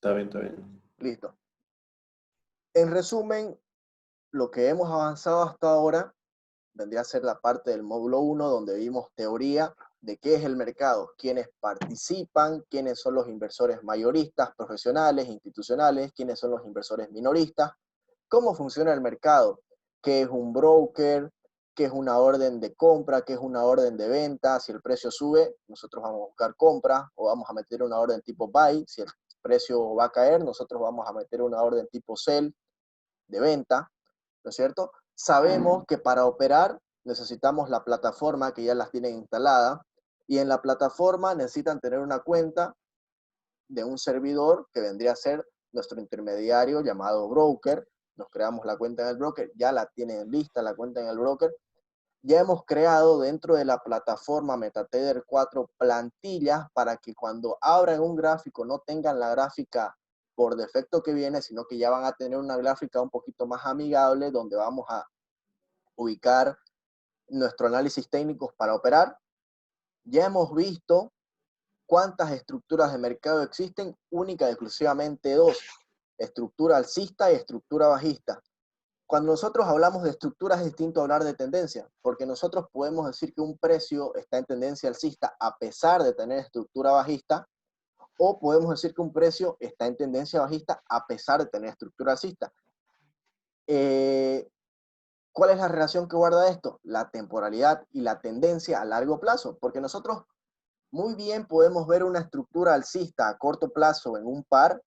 Está bien, está bien. Listo. En resumen, lo que hemos avanzado hasta ahora vendría a ser la parte del módulo uno, donde vimos teoría de qué es el mercado, quiénes participan, quiénes son los inversores mayoristas, profesionales, institucionales, quiénes son los inversores minoristas, cómo funciona el mercado, qué es un broker, qué es una orden de compra, qué es una orden de venta. Si el precio sube, nosotros vamos a buscar compra o vamos a meter una orden tipo buy. Si el precio va a caer, nosotros vamos a meter una orden tipo sell de venta, ¿no es cierto? Sabemos que para operar necesitamos la plataforma que ya las tienen instalada, y en la plataforma necesitan tener una cuenta de un servidor que vendría a ser nuestro intermediario llamado broker. Nos creamos la cuenta en el broker, ya la tienen lista la cuenta en el broker. Ya hemos creado dentro de la plataforma MetaTrader 4 plantillas para que cuando abran un gráfico no tengan la gráfica por defecto que viene, sino que ya van a tener una gráfica un poquito más amigable donde vamos a ubicar nuestro análisis técnico para operar. Ya hemos visto cuántas estructuras de mercado existen, única y exclusivamente dos: estructura alcista y estructura bajista. Cuando nosotros hablamos de estructuras es distinto a hablar de tendencia, porque nosotros podemos decir que un precio está en tendencia alcista a pesar de tener estructura bajista, o podemos decir que un precio está en tendencia bajista a pesar de tener estructura alcista. Eh, ¿Cuál es la relación que guarda esto? La temporalidad y la tendencia a largo plazo, porque nosotros muy bien podemos ver una estructura alcista a corto plazo en un par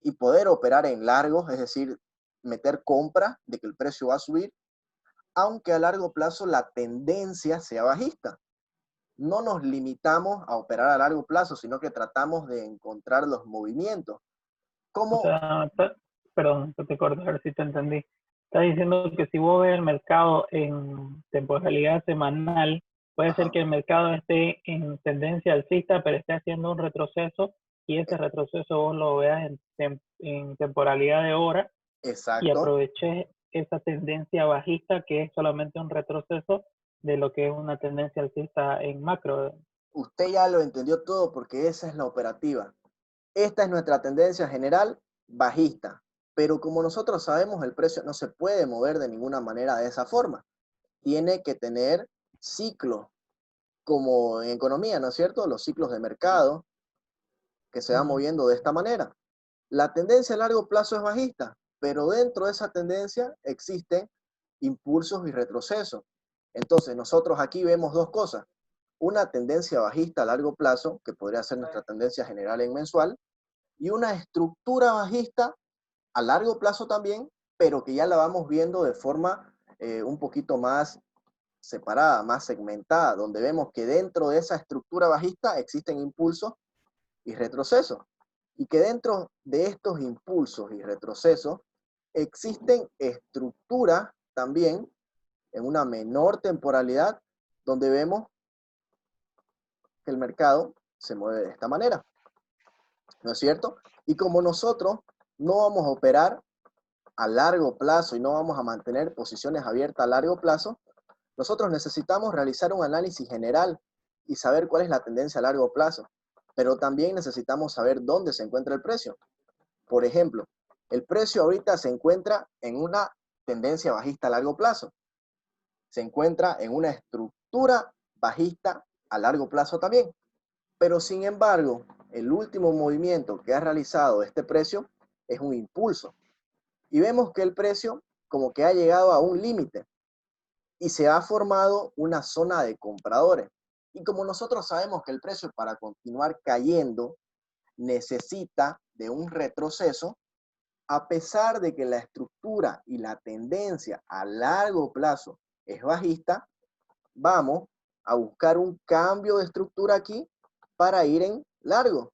y poder operar en largos, es decir, meter compra de que el precio va a subir, aunque a largo plazo la tendencia sea bajista. No nos limitamos a operar a largo plazo, sino que tratamos de encontrar los movimientos. O ¿Cómo? sea, perdón, que te corto, a ver si te entendí. Estás diciendo que si vos ves el mercado en temporalidad semanal, puede ser Ajá, que el mercado esté en tendencia alcista, pero esté haciendo un retroceso y ese retroceso vos lo veas en temporalidad de hora y exacto. aproveches esa tendencia bajista que es solamente un retroceso de lo que es una tendencia alcista en macro. Usted ya lo entendió todo porque esa es la operativa. Esta es nuestra tendencia general bajista, pero como nosotros sabemos, el precio no se puede mover de ninguna manera de esa forma. Tiene que tener ciclos, como en economía, ¿no es cierto? Los ciclos de mercado que se van Ujú. moviendo de esta manera. La tendencia a largo plazo es bajista, pero dentro de esa tendencia existen impulsos y retrocesos. Entonces, nosotros aquí vemos dos cosas: una tendencia bajista a largo plazo, que podría ser nuestra tendencia general en mensual, y una estructura bajista a largo plazo también, pero que ya la vamos viendo de forma un poquito más separada, más segmentada, donde vemos que dentro de esa estructura bajista existen impulsos y retrocesos, y que dentro de estos impulsos y retrocesos existen estructuras también en una menor temporalidad, donde vemos que el mercado se mueve de esta manera, ¿no es cierto? Y como nosotros no vamos a operar a largo plazo y no vamos a mantener posiciones abiertas a largo plazo, nosotros necesitamos realizar un análisis general y saber cuál es la tendencia a largo plazo, pero también necesitamos saber dónde se encuentra el precio. Por ejemplo, el precio ahorita se encuentra en una tendencia bajista a largo plazo, se encuentra en una estructura bajista a largo plazo también, pero sin embargo, el último movimiento que ha realizado este precio es un impulso, y vemos que el precio como que ha llegado a un límite y se ha formado una zona de compradores. Y como nosotros sabemos que el precio para continuar cayendo necesita de un retroceso, a pesar de que la estructura y la tendencia a largo plazo es bajista, vamos a buscar un cambio de estructura aquí para ir en largo,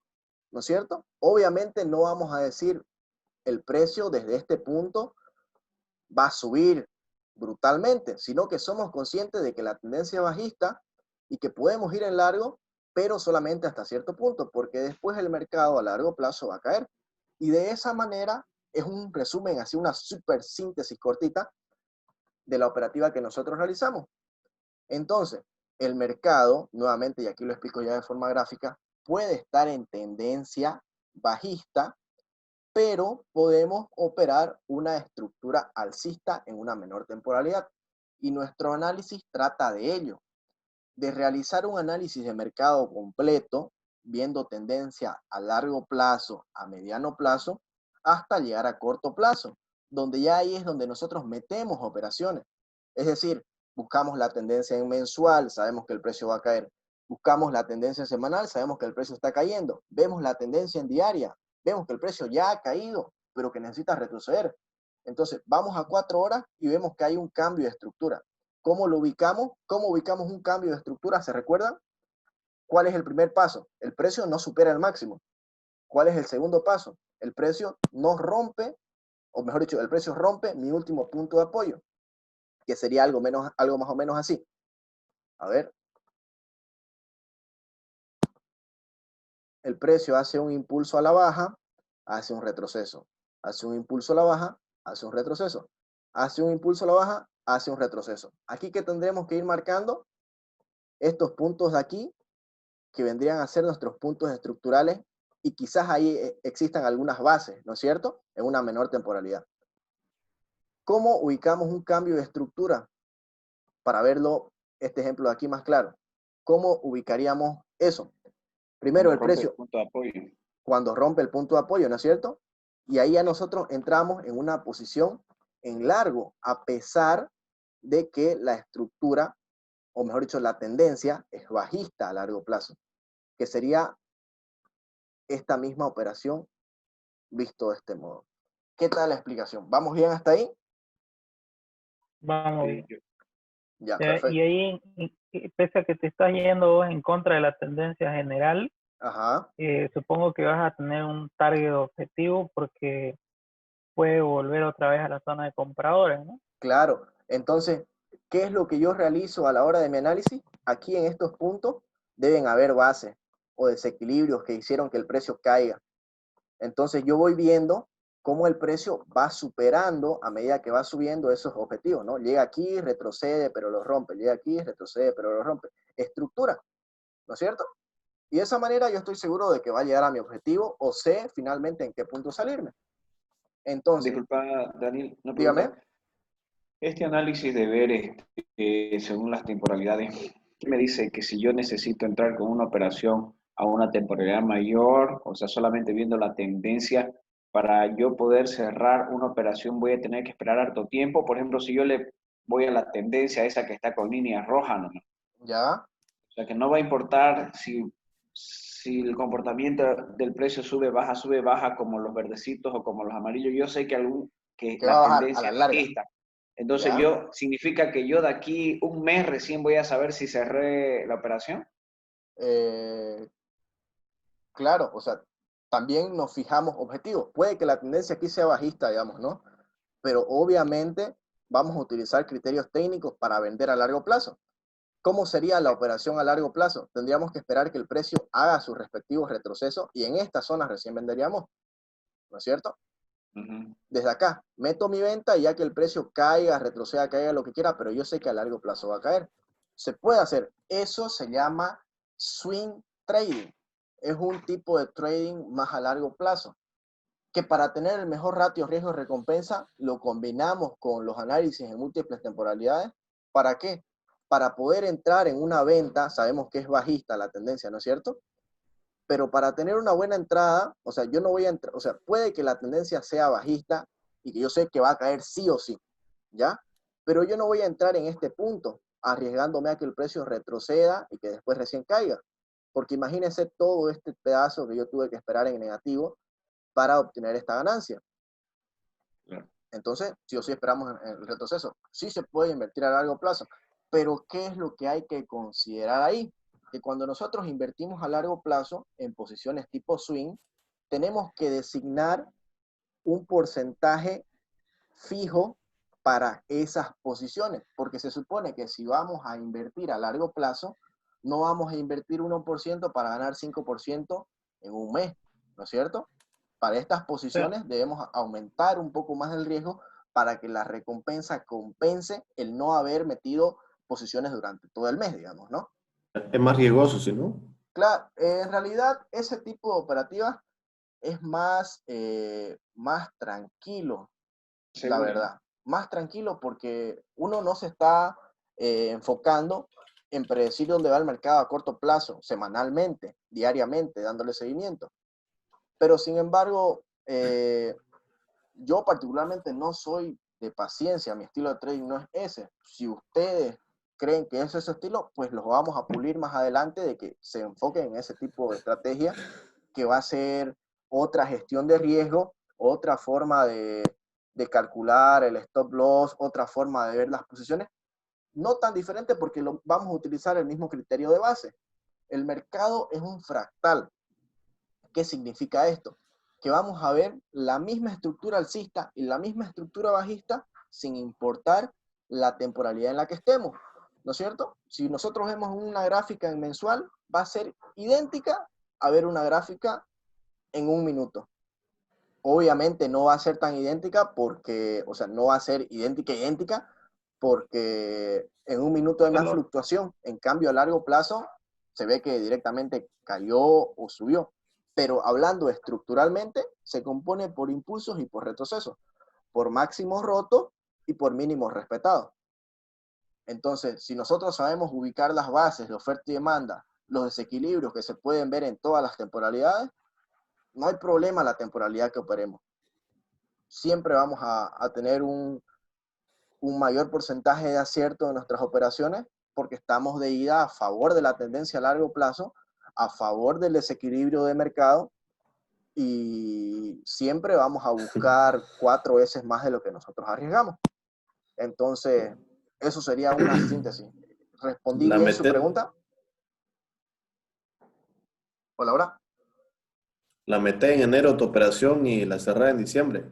¿no es cierto? Obviamente no vamos a decir el precio desde este punto va a subir brutalmente, sino que somos conscientes de que la tendencia es bajista y que podemos ir en largo, pero solamente hasta cierto punto, porque después el mercado a largo plazo va a caer. Y de esa manera es un resumen, así una super síntesis cortita de la operativa que nosotros realizamos. Entonces, el mercado, nuevamente, y aquí lo explico ya de forma gráfica, puede estar en tendencia bajista pero podemos operar una estructura alcista en una menor temporalidad. Y nuestro análisis trata de ello, de realizar un análisis de mercado completo, viendo tendencia a largo plazo, a mediano plazo, hasta llegar a corto plazo, donde ya ahí es donde nosotros metemos operaciones. Es decir, buscamos la tendencia en mensual, sabemos que el precio va a caer. Buscamos la tendencia semanal, sabemos que el precio está cayendo. Vemos la tendencia en diaria, vemos que el precio ya ha caído, pero que necesita retroceder. Entonces, vamos a 4 horas y vemos que hay un cambio de estructura. ¿Cómo lo ubicamos? ¿Cómo ubicamos un cambio de estructura? ¿Se recuerdan? ¿Cuál es el primer paso? El precio no supera el máximo. ¿Cuál es el segundo paso? El precio no rompe, o mejor dicho, el precio rompe mi último punto de apoyo, que sería algo más o menos así. A ver. El precio hace un impulso a la baja, hace un retroceso. Hace un impulso a la baja, hace un retroceso. Hace un impulso a la baja, hace un retroceso. Aquí que tendremos que ir marcando estos puntos de aquí, que vendrían a ser nuestros puntos estructurales, y quizás ahí existan algunas bases, ¿no es cierto? En una menor temporalidad. ¿Cómo ubicamos un cambio de estructura? Para verlo, este ejemplo de aquí más claro. ¿Cómo ubicaríamos eso? Primero, el precio, punto de apoyo. cuando rompe el punto de apoyo, ¿no es cierto? Y ahí ya nosotros entramos en una posición en largo, a pesar de que la estructura, o mejor dicho, la tendencia es bajista a largo plazo, que sería esta misma operación visto de este modo. ¿Qué tal la explicación? ¿Vamos bien hasta ahí? Vamos bien. Ya, Y perfecto. ahí, pese a que te estás yendo vos en contra de la tendencia general, Ajá, supongo que vas a tener un target objetivo porque puede volver otra vez a la zona de compradores, ¿no? claro. Entonces, ¿qué es lo que yo realizo a la hora de mi análisis? Aquí en estos puntos deben haber bases o desequilibrios que hicieron que el precio caiga. Entonces yo voy viendo cómo el precio va superando a medida que va subiendo esos objetivos, ¿no? Llega aquí, retrocede, pero lo rompe. Llega aquí, retrocede, pero lo rompe. Estructura, ¿no es cierto? Y de esa manera yo estoy seguro de que va a llegar a mi objetivo o sé finalmente en qué punto salirme. Entonces, Disculpa, Daniel, una dígame. pregunta. Este análisis de ver según las temporalidades, ¿qué me dice que si yo necesito entrar con una operación a una temporalidad mayor, o sea, solamente viendo la tendencia, para yo poder cerrar una operación voy a tener que esperar harto tiempo? Por ejemplo, si yo le voy a la tendencia esa que está con línea roja, ¿no? Ya, O sea, que no va a importar si el comportamiento del precio sube, baja, como los verdecitos o como los amarillos. Yo sé que que va a la bajar a tendencia la es larga. bajista. Entonces, Ya, significa que yo de aquí un mes recién voy a saber si cerré la operación. eh, claro, o sea, también nos fijamos objetivos. Puede que la tendencia aquí sea bajista, digamos, ¿no? Pero obviamente vamos a utilizar criterios técnicos para vender a largo plazo. ¿Cómo sería la operación a largo plazo? Tendríamos que esperar que el precio haga sus respectivos retrocesos y en esta zona recién venderíamos, ¿no es cierto? Ujú. Desde acá, meto mi venta y ya que el precio caiga, retroceda, caiga lo que quiera, pero yo sé que a largo plazo va a caer. Se puede hacer. Eso se llama swing trading. Es un tipo de trading más a largo plazo, que para tener el mejor ratio riesgo-recompensa lo combinamos con los análisis en múltiples temporalidades. ¿Para qué? Para poder entrar en una venta, sabemos que es bajista la tendencia, ¿no es cierto? Pero para tener una buena entrada, o sea, yo no voy a entrar, o sea, puede que la tendencia sea bajista y que yo sé que va a caer sí o sí, ¿ya? Pero yo no voy a entrar en este punto arriesgándome a que el precio retroceda y que después recién caiga. Porque imagínense todo este pedazo que yo tuve que esperar en negativo para obtener esta ganancia. Claro. Entonces, sí o sí esperamos el retroceso. Sí se puede invertir a largo plazo, pero ¿qué es lo que hay que considerar ahí? Que cuando nosotros invertimos a largo plazo en posiciones tipo swing, tenemos que designar un porcentaje fijo para esas posiciones, porque se supone que si vamos a invertir a largo plazo, no vamos a invertir 1% para ganar 5% en un mes, ¿no es cierto? Para estas Sí. posiciones debemos aumentar un poco más el riesgo para que la recompensa compense el no haber metido posiciones durante todo el mes, digamos, ¿no? Es más riesgoso, ¿sí, no? Claro, en realidad ese tipo de operativas es más, más tranquilo, la verdad. Más tranquilo porque uno no se está enfocando en predecir dónde va el mercado a corto plazo, semanalmente, diariamente, dándole seguimiento. Pero sin embargo, yo particularmente no soy de paciencia, mi estilo de trading no es ese. Si ustedes creen que es ese estilo, pues los vamos a pulir más adelante de que se enfoquen en ese tipo de estrategia que va a ser otra gestión de riesgo, otra forma de calcular el stop loss, otra forma de ver las posiciones, no tan diferente porque vamos a utilizar el mismo criterio de base. El mercado es un fractal. ¿Qué significa esto? Que vamos a ver la misma estructura alcista y la misma estructura bajista sin importar la temporalidad en la que estemos, ¿no es cierto? Si nosotros vemos una gráfica en mensual, va a ser idéntica a ver una gráfica en un minuto. Obviamente no va a ser tan idéntica porque, o sea, no va a ser idéntica porque en un minuto hay más fluctuación. En cambio, a largo plazo se ve que directamente cayó o subió. Pero hablando estructuralmente, se compone por impulsos y por retrocesos, por máximos rotos y por mínimos respetados. Entonces, si nosotros sabemos ubicar las bases de oferta y demanda, los desequilibrios que se pueden ver en todas las temporalidades, no hay problema la temporalidad que operemos. Siempre vamos a tener un mayor porcentaje de acierto en nuestras operaciones porque estamos de ida a favor de la tendencia a largo plazo, a favor del desequilibrio de mercado y siempre vamos a buscar 4 veces más de lo que nosotros arriesgamos. Entonces, eso sería una síntesis. ¿Respondí bien su pregunta? Hola, Laura. La meté en enero tu operación y la cerré en diciembre.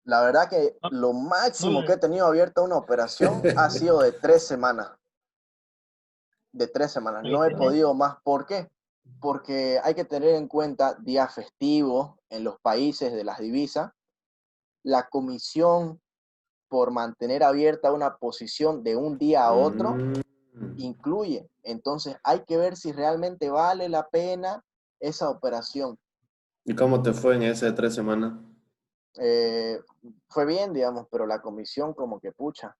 La verdad que lo máximo que he tenido abierta una operación ha sido de 3 semanas. De 3 semanas. No he podido más. ¿Por qué? Porque hay que tener en cuenta días festivos en los países de las divisas. La comisión por mantener abierta una posición de un día a otro incluye. Entonces hay que ver si realmente vale la pena esa operación. ¿Y cómo te fue en ese de 3 semanas? Fue bien, digamos, pero la comisión como que pucha.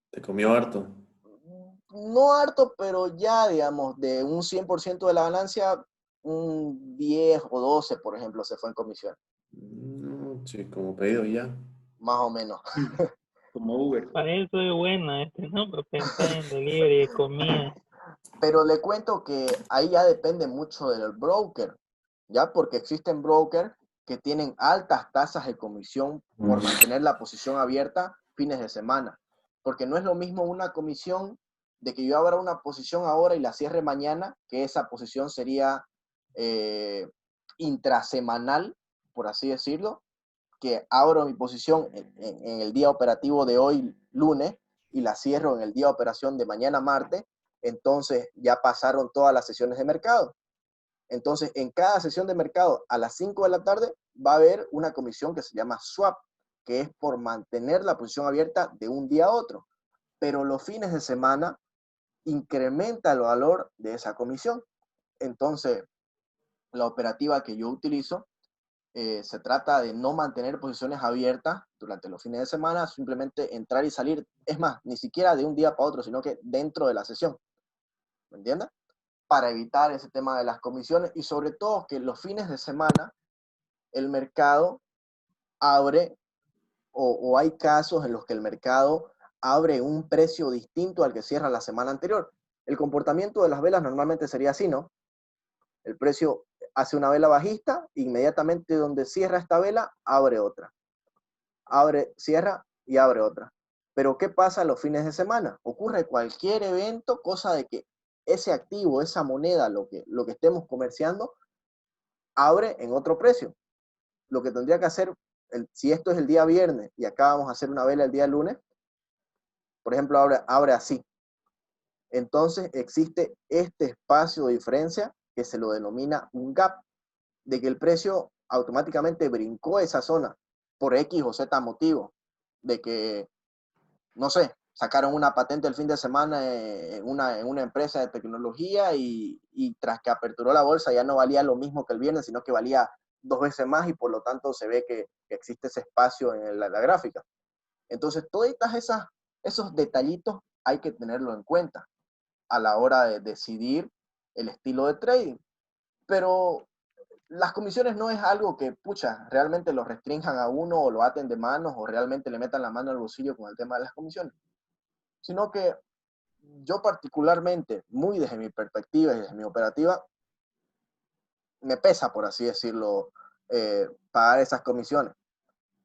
¿Te comió harto? No harto, pero ya, digamos, de un 100% de la ganancia, un 10 o 12, por ejemplo, se fue en comisión. Sí, como pedido ya. Más o menos. Como Uber. Para eso es buena, ¿no? Para pensar en delivery de comida. Pero le cuento que ahí ya depende mucho del broker, ¿ya? Porque existen brokers que tienen altas tasas de comisión por mantener la posición abierta fines de semana. Porque no es lo mismo una comisión de que yo abra una posición ahora y la cierre mañana, que esa posición sería intrasemanal, por así decirlo, que abro mi posición en el día operativo de hoy, lunes, y la cierro en el día de operación de mañana, martes. Entonces ya pasaron todas las sesiones de mercado. Entonces, en cada sesión de mercado a las 5 de la tarde va a haber una comisión que se llama swap, que es por mantener la posición abierta de un día a otro. Pero los fines de semana incrementa el valor de esa comisión. Entonces, la operativa que yo utilizo se trata de no mantener posiciones abiertas durante los fines de semana, simplemente entrar y salir. Es más, ni siquiera de un día para otro, sino que dentro de la sesión. ¿Me entiendes? Para evitar ese tema de las comisiones y sobre todo que los fines de semana el mercado abre o hay casos en los que el mercado abre un precio distinto al que cierra la semana anterior. El comportamiento de las velas normalmente sería así, ¿no? El precio hace una vela bajista, inmediatamente donde cierra esta vela, abre otra. Abre, cierra y abre otra. Pero ¿qué pasa los fines de semana? Ocurre cualquier evento, cosa de que ese activo, esa moneda, lo que estemos comerciando, abre en otro precio. Lo que tendría que hacer, si esto es el día viernes y acá vamos a hacer una vela el día lunes, por ejemplo, abre así. Entonces existe este espacio de diferencia que se lo denomina un gap, de que el precio automáticamente brincó esa zona por X o Z motivo, de que, no sé, sacaron una patente el fin de semana en una empresa de tecnología y tras que aperturó la bolsa ya no valía lo mismo que el viernes, sino que valía 2 veces más y por lo tanto se ve que existe ese espacio en la gráfica. Entonces, todos esos detallitos hay que tenerlo en cuenta a la hora de decidir el estilo de trading. Pero las comisiones no es algo que, pucha, realmente lo restrinjan a uno o lo aten de manos o realmente le metan la mano al bolsillo con el tema de las comisiones, sino que yo particularmente, muy desde mi perspectiva y desde mi operativa, me pesa, por así decirlo, pagar esas comisiones.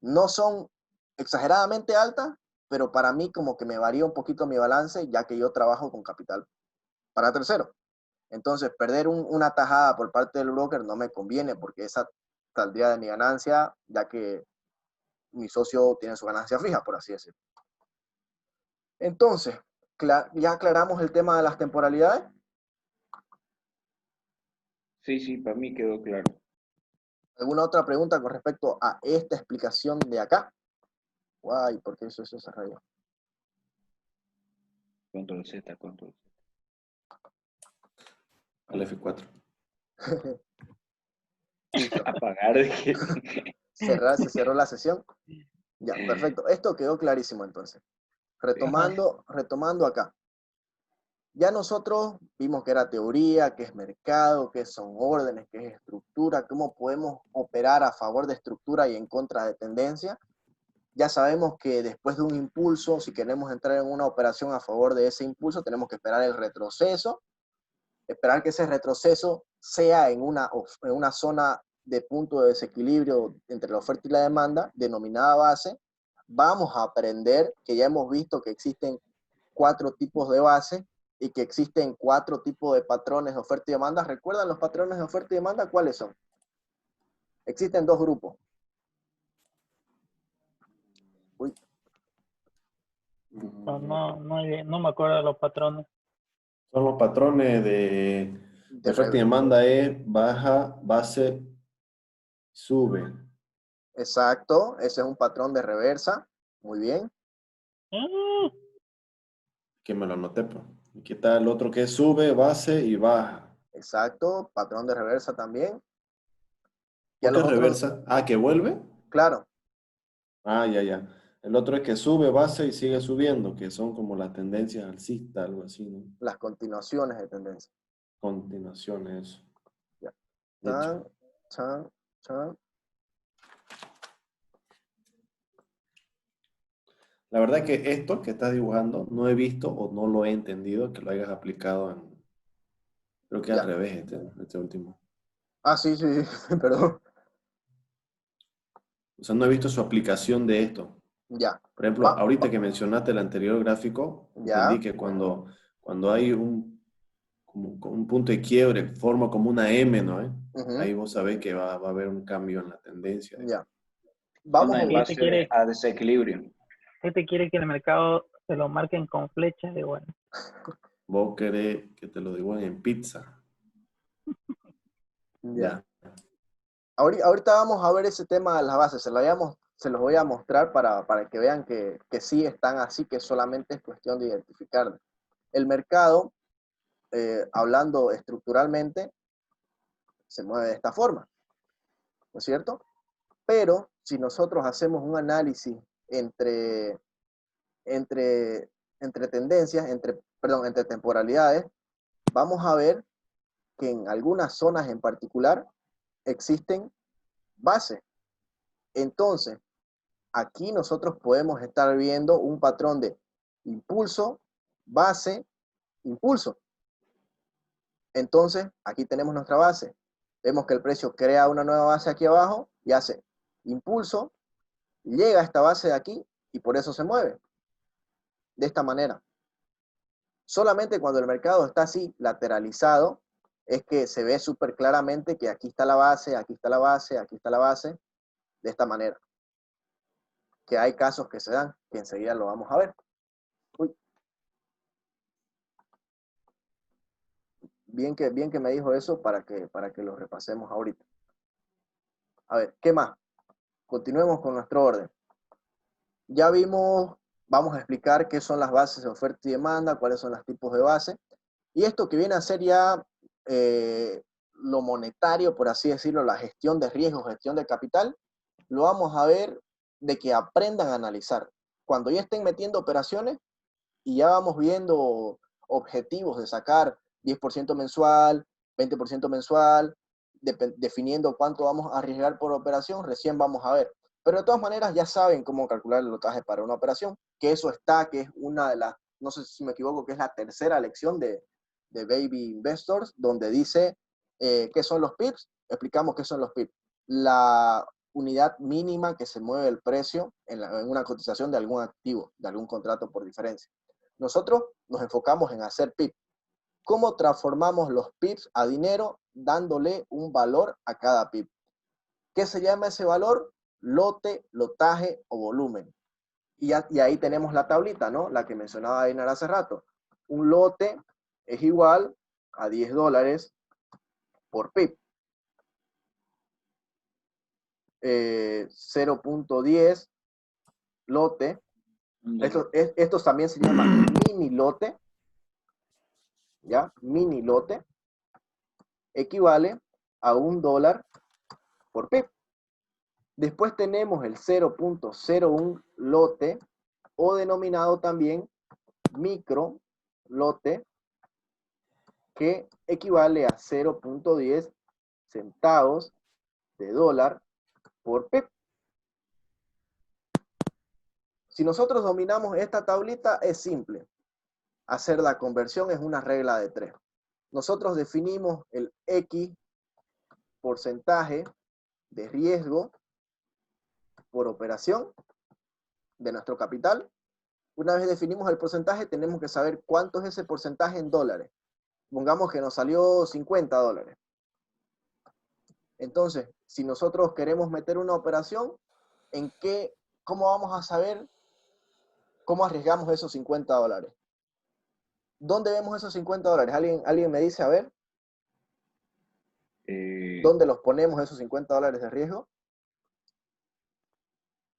No son exageradamente altas, pero para mí como que me varía un poquito mi balance, ya que yo trabajo con capital para terceros. Entonces, perder una tajada por parte del broker no me conviene porque esa saldría de mi ganancia, ya que mi socio tiene su ganancia fija, por así decirlo. Entonces, ya aclaramos el tema de las temporalidades. Sí, sí, para mí quedó claro. ¿Alguna otra pregunta con respecto a esta explicación de acá? Guay, ¿por qué eso se rayó? Control Z, control Z. Al F4. Listo. Apagar. Se cerró la sesión. Ya, perfecto. Esto quedó clarísimo entonces. Retomando acá. Ya nosotros vimos que era teoría, que es mercado, que son órdenes, que es estructura, cómo podemos operar a favor de estructura y en contra de tendencia. Ya sabemos que después de un impulso, si queremos entrar en una operación a favor de ese impulso, tenemos que esperar el retroceso, esperar que ese retroceso sea en una zona de punto de desequilibrio entre la oferta y la demanda, denominada base. Vamos a aprender que ya hemos visto que existen 4 tipos de base y que existen 4 tipos de patrones de oferta y demanda. ¿Recuerdan los patrones de oferta y demanda? ¿Cuáles son? Existen 2 grupos. Uy. No me acuerdo de los patrones. Son los patrones de oferta y De demanda es baja, base, sube. Exacto, ese es un patrón de reversa. Muy bien. Que me lo anoté, pues. Aquí está el otro que es sube, base y baja. Exacto, patrón de reversa también. Y a ¿Por qué los otros, reversa? Ah, que vuelve. claro, Ah, ya, ya. El otro es que sube, base y sigue subiendo, que son como las tendencias alcistas, algo así, ¿no? las continuaciones de tendencia. Continuaciones. Ya. Hecho. Chan, chan, chan. La verdad que esto que estás dibujando no he visto o no lo he entendido que lo hayas aplicado en... Creo que al Ya. revés este último. Ah, sí, sí, perdón. O sea, no he visto su aplicación de esto. Ya. Por ejemplo, Va, ahorita que mencionaste el anterior gráfico, entendí ya. que cuando hay como un punto de quiebre, forma como una M, ¿no? Ujú, Ahí vos sabés que va a haber un cambio en la tendencia. ya. Vamos Zona a en un... base a desequilibrio. Este quiere que el mercado se lo marquen con flechas de bueno. Vos querés que te lo digo en pizza. Ya. Ya. Ahorita vamos a ver ese tema de las bases. Se los voy a mostrar para que vean que sí están así, que solamente es cuestión de identificar. El mercado, hablando estructuralmente, se mueve de esta forma, ¿no es cierto? Pero si nosotros hacemos un análisis entre, entre, entre tendencias, entre temporalidades, vamos a ver que en algunas zonas en particular existen bases. Entonces, aquí nosotros podemos estar viendo un patrón de impulso, base, impulso. Entonces, aquí tenemos nuestra base. Vemos que el precio crea una nueva base aquí abajo y hace impulso, llega a esta base de aquí y por eso se mueve. De esta manera. Solamente cuando el mercado está así lateralizado es que se ve súper claramente que aquí está la base, aquí está la base, aquí está la base, de esta manera. Que hay casos que se dan, que enseguida lo vamos a ver. Uy. Bien que me dijo eso para que lo repasemos ahorita. A ver, ¿qué más? Continuemos con nuestro orden. Ya vimos vamos a explicar qué son las bases de oferta y demanda, cuáles son los tipos de base. Y esto que viene a ser ya lo monetario, por así decirlo, la gestión de riesgo, gestión de capital, lo vamos a ver de que aprendan a analizar. Cuando ya estén metiendo operaciones y ya vamos viendo objetivos de sacar 10% mensual, 20% mensual, definiendo cuánto vamos a arriesgar por operación, recién vamos a ver. Pero de todas maneras ya saben cómo calcular el lotaje para una operación, que eso está, que es una de las, no sé si me equivoco, que es la tercera lección de Baby Investors, donde dice qué son los pips. Explicamos qué son los pips. La unidad mínima que se mueve el precio en una cotización de algún activo, de algún contrato por diferencia. Nosotros nos enfocamos en hacer pips. ¿Cómo transformamos los pips a dinero dándole un valor a cada pip? ¿Qué se llama ese valor? Lote, lotaje o volumen. Y ahí tenemos la tablita, ¿no? La que mencionaba Einar hace rato. Un lote es igual a $10 por pip. 0.10 lote. Estos también se llaman mini lote. ¿Ya? Mini lote equivale a $1 por pip. Después tenemos el 0.01 lote, o denominado también micro lote, que equivale a 0.10 centavos de dólar por pip. Si nosotros dominamos esta tablita, es simple. Hacer la conversión es una regla de 3. Nosotros definimos el X porcentaje de riesgo por operación de nuestro capital. Una vez definimos el porcentaje, tenemos que saber cuánto es ese porcentaje en dólares. Pongamos que nos salió $50. Entonces, si nosotros queremos meter una operación, ¿cómo vamos a saber cómo arriesgamos esos $50? ¿Dónde vemos esos $50? ¿Alguien me dice, a ver? ¿Dónde los ponemos esos $50 de riesgo?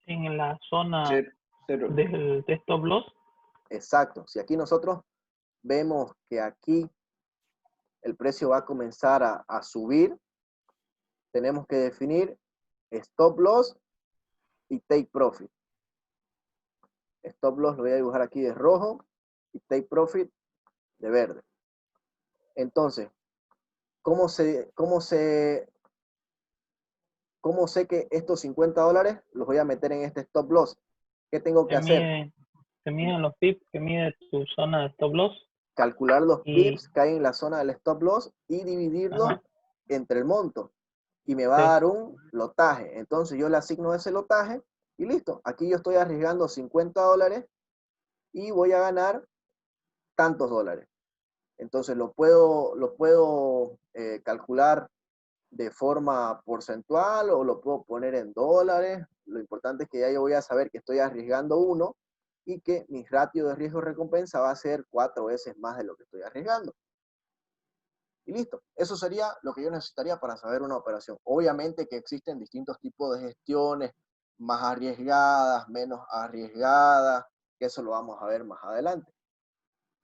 En la zona Cero. del stop loss. Exacto. Si aquí nosotros vemos que aquí el precio va a comenzar a subir, tenemos que definir stop loss y take profit. Stop loss lo voy a dibujar aquí de rojo y take profit de verde. Entonces, ¿cómo sé que estos $50 los voy a meter en este stop loss? ¿Qué tengo que hacer? Se miden los pips que mide tu zona de stop loss. Calcular los pips que hay en la zona del stop loss y dividirlos entre el monto. Y me va a dar un lotaje. Entonces yo le asigno ese lotaje y listo. Aquí yo estoy arriesgando $50 y voy a ganar tantos dólares. Entonces lo puedo calcular de forma porcentual o lo puedo poner en dólares. Lo importante es que ya yo voy a saber que estoy arriesgando 1 y que mi ratio de riesgo-recompensa va a ser 4 veces más de lo que estoy arriesgando. Y listo. Eso sería lo que yo necesitaría para saber una operación. Obviamente que existen distintos tipos de gestiones, más arriesgadas, menos arriesgadas, que eso lo vamos a ver más adelante.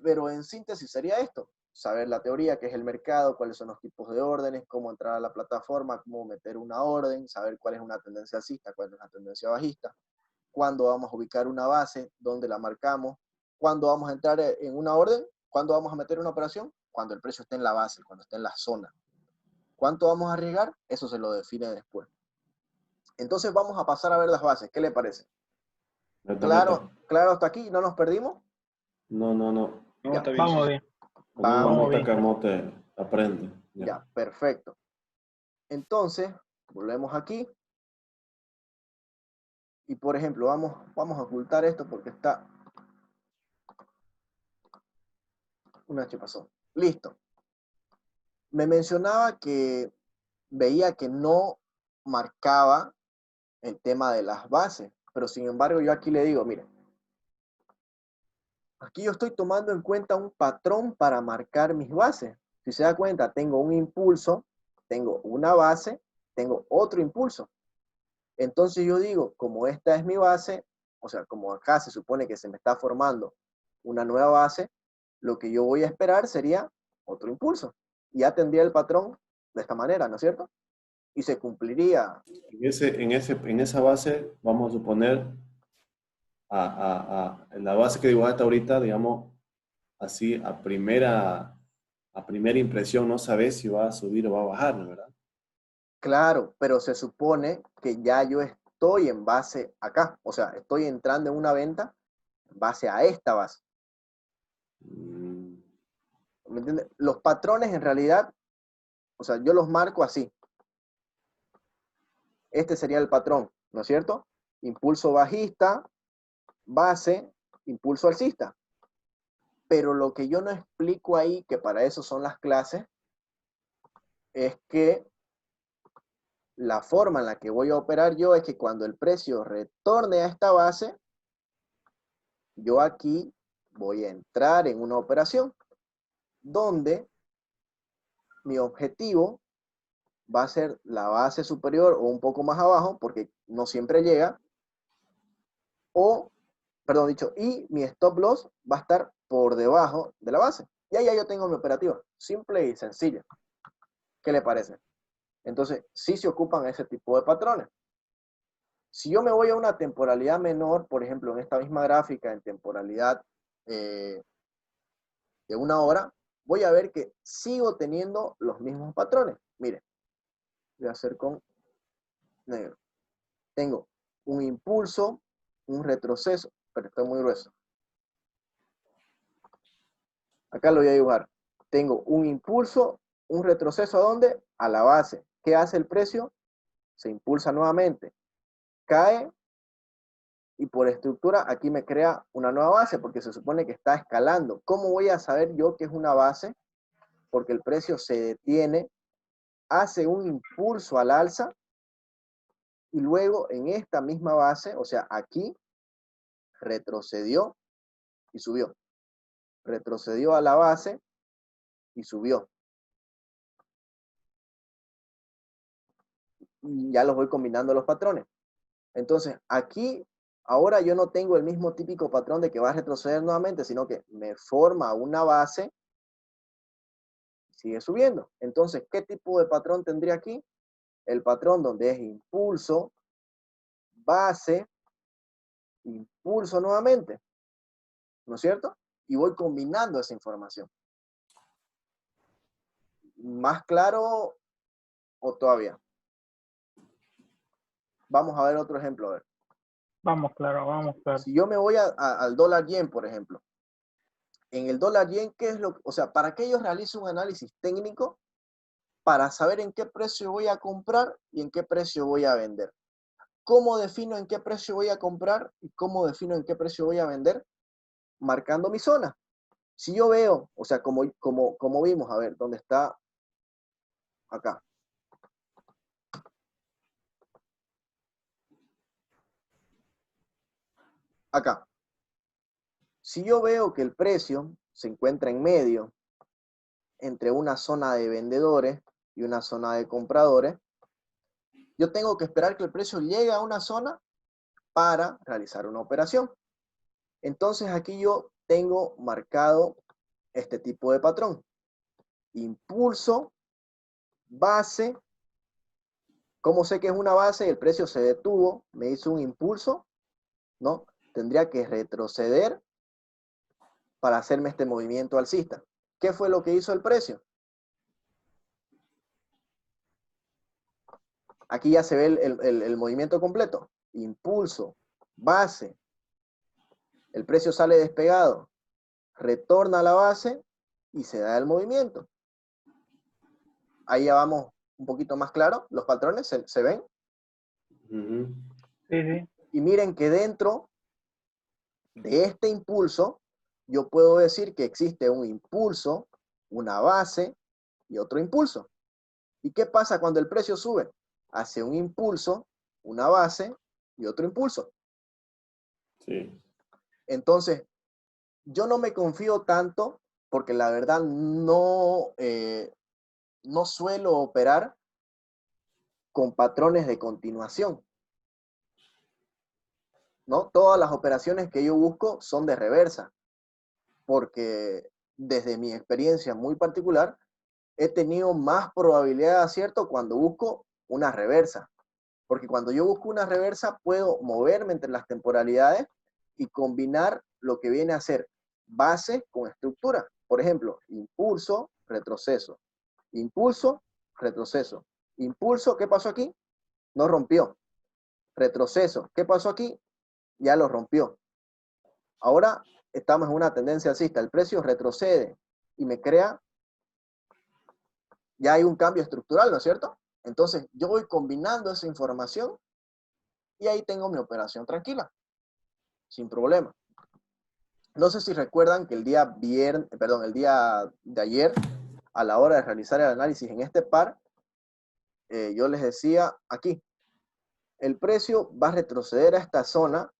Pero en síntesis sería esto: saber la teoría, qué es el mercado, cuáles son los tipos de órdenes, cómo entrar a la plataforma, cómo meter una orden, saber cuál es una tendencia alcista, cuál es una tendencia bajista, cuándo vamos a ubicar una base, dónde la marcamos, cuándo vamos a entrar en una orden, cuándo vamos a meter una operación, cuando el precio esté en la base, cuando esté en la zona. ¿Cuánto vamos a arriesgar? Eso se lo define después. Entonces vamos a pasar a ver las bases. ¿Qué le parece? ¿Claro hasta aquí? ¿No nos perdimos? No. No, está bien. Vamos bien. Vamos bien. Camote aprende. Ya, perfecto. Entonces, volvemos aquí. Y por ejemplo, vamos a ocultar esto porque está... Una vez que pasó. Listo. Me mencionaba que veía que no marcaba el tema de las bases, pero sin embargo yo aquí le digo, mire, aquí yo estoy tomando en cuenta un patrón para marcar mis bases. Si se da cuenta, tengo un impulso, tengo una base, tengo otro impulso. Entonces yo digo, como esta es mi base, o sea, como acá se supone que se me está formando una nueva base, lo que yo voy a esperar sería otro impulso. Y ya tendría el patrón de esta manera, ¿no es cierto? Y se cumpliría. En esa base, vamos a suponer, la base que dibujaste ahorita, digamos, así a primera impresión no sabes si va a subir o va a bajar, ¿no? ¿Verdad? Claro, pero se supone que ya yo estoy en base acá, o sea, estoy entrando en una venta en base a esta base. Mm, ¿Me entiendes? Los patrones en realidad, o sea, yo los marco así. Este sería el patrón, ¿no es cierto? Impulso bajista, base, impulso alcista. Pero lo que yo no explico ahí, que para eso son las clases, es que la forma en la que voy a operar yo es que cuando el precio retorne a esta base, yo aquí voy a entrar en una operación donde mi objetivo va a ser la base superior o un poco más abajo, porque no siempre llega, o, perdón, dicho, y mi stop loss va a estar por debajo de la base. Y ahí ya yo tengo mi operativa, simple y sencilla. ¿Qué le parece? Entonces, sí se ocupan ese tipo de patrones. Si yo me voy a una temporalidad menor, por ejemplo, en esta misma gráfica, en temporalidad de una hora, voy a ver que sigo teniendo los mismos patrones. Miren, voy a hacer con negro. Tengo un impulso, un retroceso, pero está muy grueso. Acá lo voy a dibujar. Tengo un impulso, un retroceso, ¿a dónde? A la base. ¿Qué hace el precio? Se impulsa nuevamente. Cae y por estructura aquí me crea una nueva base porque se supone que está escalando. ¿Cómo voy a saber yo que es una base? Porque el precio se detiene, hace un impulso al alza y luego en esta misma base, o sea, aquí, retrocedió y subió. Retrocedió a la base y subió. Y ya los voy combinando los patrones. Entonces, aquí, ahora yo no tengo el mismo típico patrón de que va a retroceder nuevamente, sino que me forma una base y sigue subiendo. Entonces, ¿qué tipo de patrón tendría aquí? El patrón donde es impulso, base, impulso nuevamente, ¿no es cierto? Y voy combinando esa información. ¿Más claro o todavía? Vamos a ver otro ejemplo. A ver. Vamos, claro, vamos, claro. Si yo me voy al dólar yen, por ejemplo, en el dólar yen, ¿qué es lo? O sea, ¿para qué yo realizo un análisis técnico? Para saber en qué precio voy a comprar y en qué precio voy a vender. ¿Cómo defino en qué precio voy a comprar y cómo defino en qué precio voy a vender? Marcando mi zona. Si yo veo, o sea, como vimos, a ver, ¿dónde está? Acá. Acá. Si yo veo que el precio se encuentra en medio entre una zona de vendedores y una zona de compradores, yo tengo que esperar que el precio llegue a una zona para realizar una operación. Entonces aquí yo tengo marcado este tipo de patrón. Impulso, base. ¿Cómo sé que es una base? El precio se detuvo, me hizo un impulso, ¿no? Tendría que retroceder para hacerme este movimiento alcista. ¿Qué fue lo que hizo el precio? Aquí ya se ve el movimiento completo. Impulso, base. El precio sale despegado, retorna a la base y se da el movimiento. Ahí ya vamos un poquito más claro. Los patrones se ven. Sí, sí. Y miren que dentro de este impulso, yo puedo decir que existe un impulso, una base y otro impulso. ¿Y qué pasa cuando el precio sube? Hace un impulso, una base y otro impulso. Sí. Entonces, yo no me confío tanto porque la verdad no suelo operar con patrones de continuación. ¿no? Todas las operaciones que yo busco son de reversa, porque desde mi experiencia muy particular, he tenido más probabilidad de acierto cuando busco una reversa. Porque cuando yo busco una reversa, puedo moverme entre las temporalidades y combinar lo que viene a ser base con estructura. Por ejemplo, impulso, retroceso. Impulso, retroceso. Impulso, ¿qué pasó aquí? No rompió. Retroceso, ¿qué pasó aquí? Ya lo rompió. Ahora estamos en una tendencia alcista. El precio retrocede y me crea, ya hay un cambio estructural, ¿no es cierto? Entonces yo voy combinando esa información y ahí tengo mi operación tranquila, sin problema. No sé si recuerdan que el día de ayer, a la hora de realizar el análisis en este par, yo les decía aquí, el precio va a retroceder a esta zona,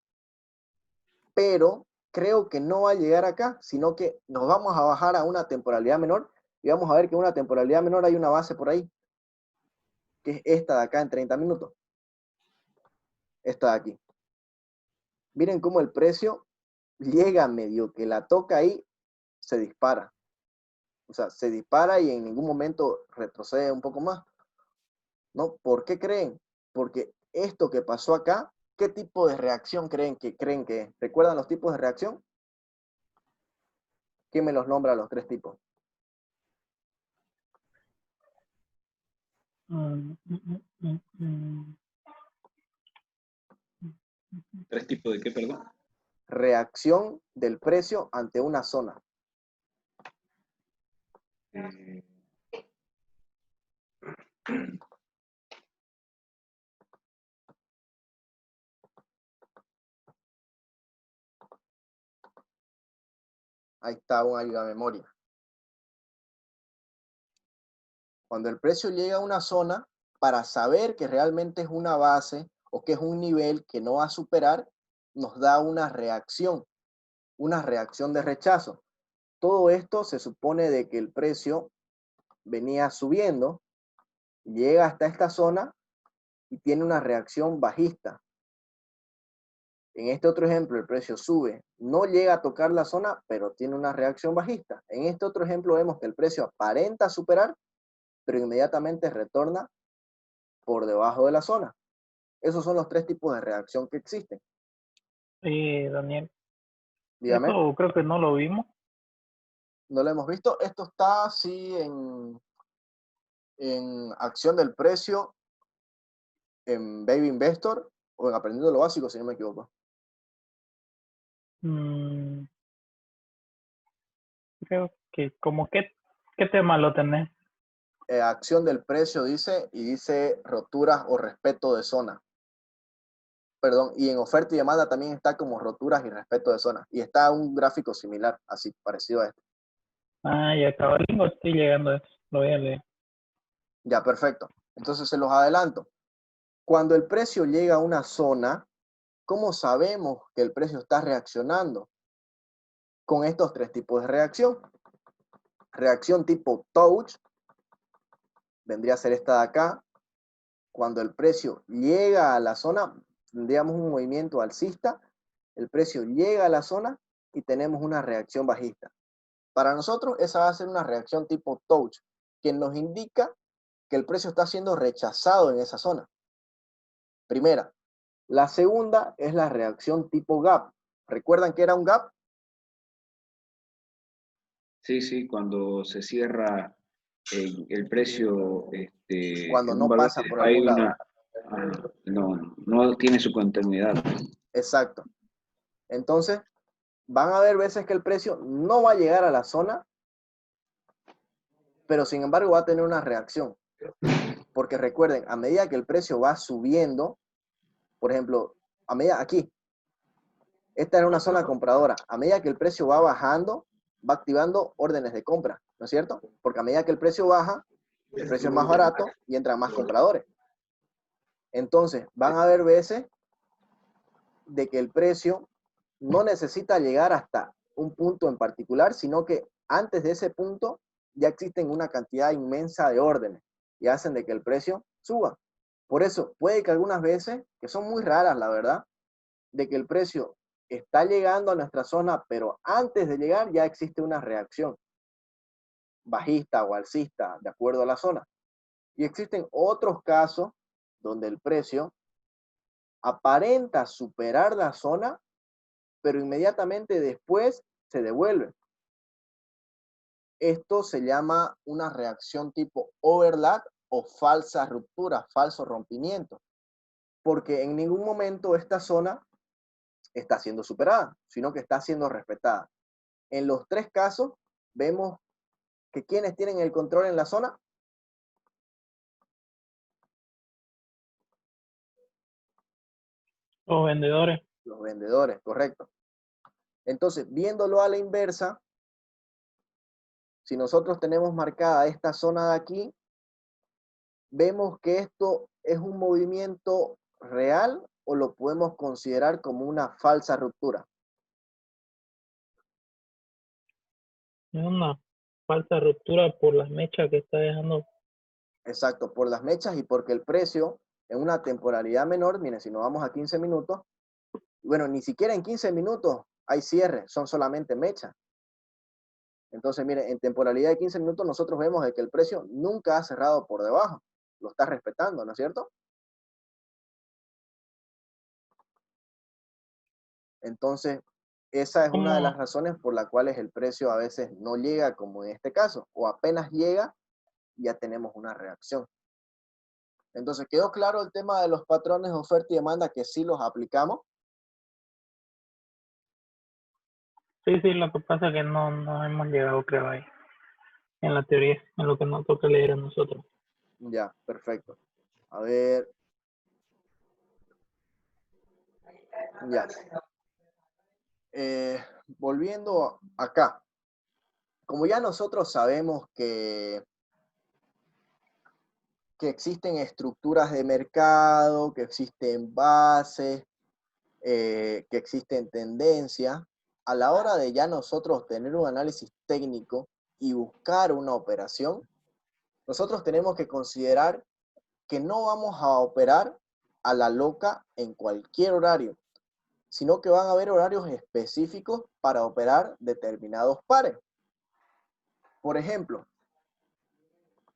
pero creo que no va a llegar acá, sino que nos vamos a bajar a una temporalidad menor y vamos a ver que en una temporalidad menor hay una base por ahí, que es esta de acá en 30 minutos. Esta de aquí. Miren cómo el precio llega medio que la toca ahí, se dispara. O sea, se dispara y en ningún momento retrocede un poco más. ¿No? ¿Por qué creen? Porque esto que pasó acá, ¿qué tipo de reacción creen que es? ¿Recuerdan los tipos de reacción? ¿Quién me los nombra los tres tipos? ¿Tres tipos de qué, perdón? Reacción del precio ante una zona. Eh, Ahí está una ayuda a memoria. Cuando el precio llega a una zona, para saber que realmente es una base o que es un nivel que no va a superar, nos da una reacción de rechazo. Todo esto se supone de que el precio venía subiendo, llega hasta esta zona y tiene una reacción bajista. En este otro ejemplo, el precio sube, no llega a tocar la zona, pero tiene una reacción bajista. En este otro ejemplo vemos que el precio aparenta superar, pero inmediatamente retorna por debajo de la zona. Esos son los tres tipos de reacción que existen. Daniel, Dígame, eso creo que no lo vimos. ¿no lo hemos visto? Esto está así en acción del precio, en Baby Investor o en Aprendiendo lo Básico, si no me equivoco. Creo que como ¿qué tema lo tenés? Acción del precio dice, y dice roturas o respeto de zona. Perdón, y en oferta y demanda también está como roturas y respeto de zona. Y está un gráfico similar, así, parecido a este. Y acaba estoy llegando a eso. Lo voy a leer. Ya, perfecto. Entonces se los adelanto. Cuando el precio llega a una zona, ¿cómo sabemos que el precio está reaccionando? Con estos tres tipos de reacción. Reacción tipo touch, vendría a ser esta de acá. Cuando el precio llega a la zona, tendríamos un movimiento alcista, el precio llega a la zona y tenemos una reacción bajista. Para nosotros esa va a ser una reacción tipo touch, que nos indica que el precio está siendo rechazado en esa zona. Primera. La segunda es la reacción tipo gap. ¿Recuerdan que era un gap? sí, cuando se cierra el precio Cuando en un no valor pasa que por hay algún lado. no tiene su continuidad. Exacto. Entonces, van a haber veces que el precio no va a llegar a la zona, pero sin embargo va a tener una reacción. Porque recuerden, a medida que el precio va subiendo, por ejemplo, a medida aquí, esta era una zona compradora. A medida que el precio va bajando, va activando órdenes de compra, ¿no es cierto? Porque a medida que el precio baja, el precio es más barato y entran más compradores. Entonces, van a haber veces de que el precio no necesita llegar hasta un punto en particular, sino que antes de ese punto ya existen una cantidad inmensa de órdenes y hacen de que el precio suba. Por eso, puede que algunas veces, que son muy raras, la verdad, de que el precio está llegando a nuestra zona, pero antes de llegar ya existe una reacción bajista o alcista, de acuerdo a la zona. Y existen otros casos donde el precio aparenta superar la zona, pero inmediatamente después se devuelve. Esto se llama una reacción tipo overlap o falsa ruptura, falso rompimiento, porque en ningún momento esta zona está siendo superada, sino que está siendo respetada. En los tres casos vemos que quienes tienen el control en la zona, Los vendedores. los vendedores, correcto. Entonces, viéndolo a la inversa, si nosotros tenemos marcada esta zona de aquí, vemos que esto es un movimiento real o lo podemos considerar como una falsa ruptura. Es una falsa ruptura por las mechas que está dejando. Exacto, por las mechas y porque el precio en una temporalidad menor, miren, si nos vamos a 15 minutos, bueno, ni siquiera en 15 minutos hay cierre, son solamente mechas. Entonces, miren, en temporalidad de 15 minutos nosotros vemos de que el precio nunca ha cerrado por debajo, lo está respetando, ¿no es cierto? Entonces, esa es una de las razones por las cuales el precio a veces no llega como en este caso, o apenas llega, ya tenemos una reacción. Entonces, ¿quedó claro el tema de los patrones de oferta y demanda que sí los aplicamos? Sí, lo que pasa es que no hemos llegado, creo, ahí, en la teoría, en lo que nos toca leer a nosotros. Ya, perfecto. A ver. Ya. Volviendo acá. Como ya nosotros sabemos que existen estructuras de mercado, que existen bases, que existen tendencias, a la hora de ya nosotros tener un análisis técnico y buscar una operación, nosotros tenemos que considerar que no vamos a operar a la loca en cualquier horario, sino que van a haber horarios específicos para operar determinados pares. Por ejemplo,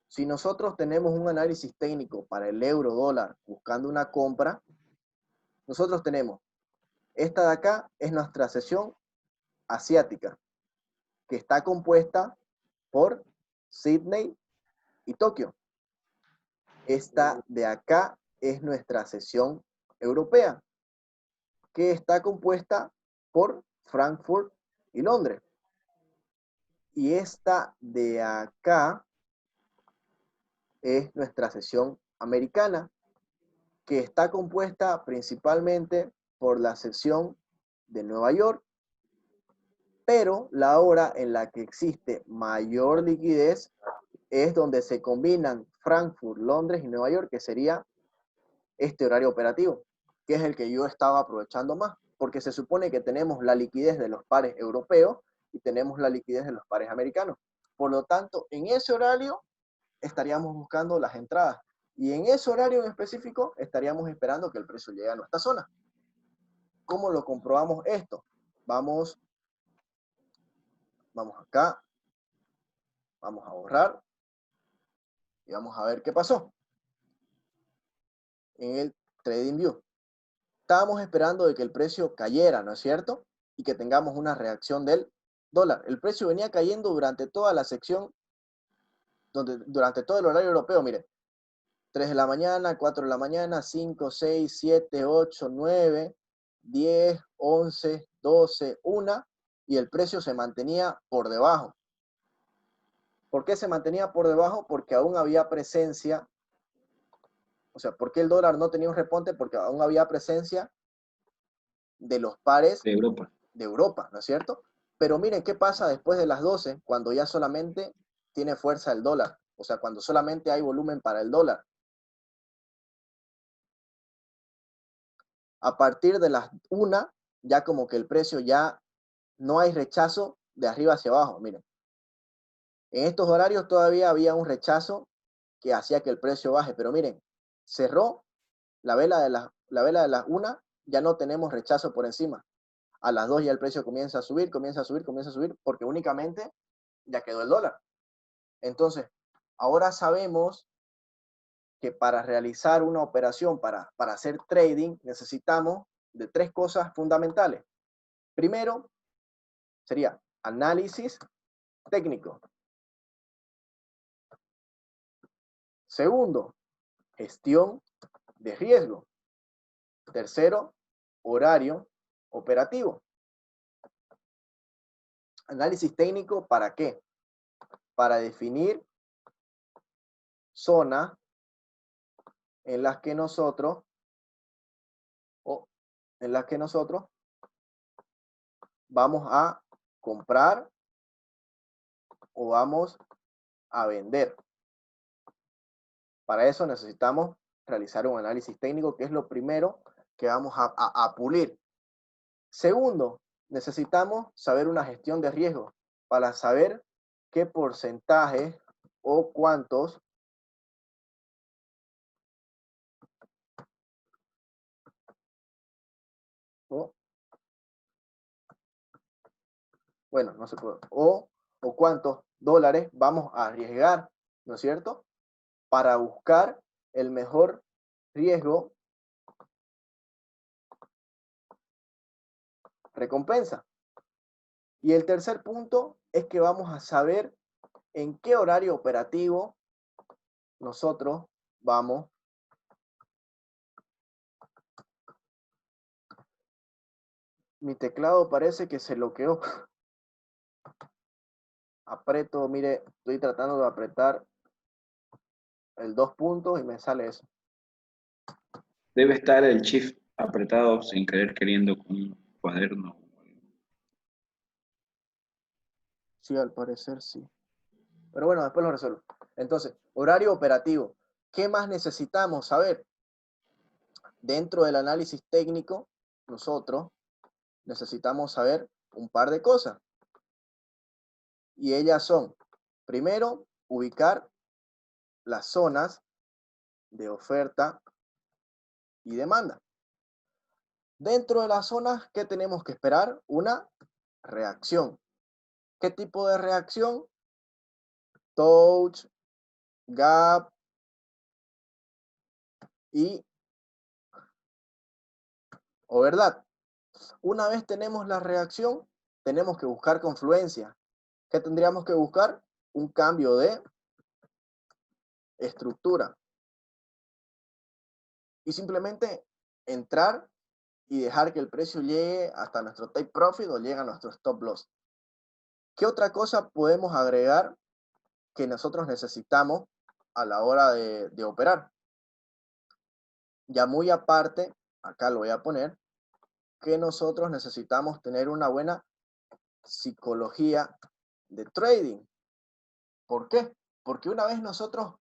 si nosotros tenemos un análisis técnico para el euro dólar buscando una compra, nosotros tenemos, esta de acá es nuestra sesión asiática, que está compuesta por Sydney y Tokio. Esta de acá es nuestra sesión europea, que está compuesta por Frankfurt y Londres. Y esta de acá es nuestra sesión americana, que está compuesta principalmente por la sesión de Nueva York, pero la hora en la que existe mayor liquidez es donde se combinan Frankfurt, Londres y Nueva York, que sería este horario operativo, que es el que yo estaba aprovechando más, porque se supone que tenemos la liquidez de los pares europeos y tenemos la liquidez de los pares americanos. Por lo tanto, en ese horario estaríamos buscando las entradas. Y en ese horario en específico estaríamos esperando que el precio llegue a nuestra zona. ¿Cómo lo comprobamos esto? Vamos acá, vamos a borrar y vamos a ver qué pasó. En el TradingView. Estábamos esperando de que el precio cayera, ¿no es cierto? Y que tengamos una reacción del dólar. El precio venía cayendo durante toda la sección, durante todo el horario europeo, miren. 3 de la mañana, 4 de la mañana, 5, 6, 7, 8, 9, 10, 11, 12, 1, y el precio se mantenía por debajo. ¿Por qué se mantenía por debajo? Porque aún había presencia, o sea, ¿por qué el dólar no tenía un repunte? Porque aún había presencia de los pares De Europa, ¿no es cierto? Pero miren qué pasa después de las 12, cuando ya solamente tiene fuerza el dólar, o sea, cuando solamente hay volumen para el dólar. A partir de las 1, ya como que el precio ya no hay rechazo de arriba hacia abajo, miren. En estos horarios todavía había un rechazo que hacía que el precio baje, pero miren, cerró la vela de las 1 ya no tenemos rechazo por encima. A las 2 ya el precio comienza a subir, porque únicamente ya quedó el dólar. Entonces, ahora sabemos que para realizar una operación, para hacer trading, necesitamos de 3 cosas fundamentales. Primero, sería análisis técnico. Segundo, gestión de riesgo. Tercero, horario operativo. Análisis técnico, ¿para qué? Para definir zonas en las que nosotros vamos a comprar o vamos a vender. Para eso necesitamos realizar un análisis técnico, que es lo primero que vamos a pulir. Segundo, necesitamos saber una gestión de riesgo para saber qué porcentaje o cuántos o cuántos dólares vamos a arriesgar, ¿no es cierto?, para buscar el mejor riesgo recompensa. Y el tercer punto es que vamos a saber en qué horario operativo nosotros vamos Mi teclado parece que se bloqueó. Aprieto, mire, estoy tratando de apretar el 2 puntos y me sale eso. Debe estar el shift apretado sin querer queriendo con un cuaderno. Sí, al parecer sí. Pero bueno, después lo resuelvo. Entonces, horario operativo. ¿Qué más necesitamos saber? Dentro del análisis técnico, nosotros necesitamos saber un par de cosas. Y ellas son, primero, ubicar las zonas de oferta y demanda. Dentro de las zonas, ¿qué tenemos que esperar? Una reacción. ¿Qué tipo de reacción? Touch, gap y overdad. Una vez tenemos la reacción, tenemos que buscar confluencia. ¿Qué tendríamos que buscar? Un cambio de estructura. Y simplemente entrar y dejar que el precio llegue hasta nuestro take profit o llegue a nuestro stop loss. ¿Qué otra cosa podemos agregar que nosotros necesitamos a la hora de operar? Ya muy aparte, acá lo voy a poner, que nosotros necesitamos tener una buena psicología de trading. ¿Por qué? Porque una vez nosotros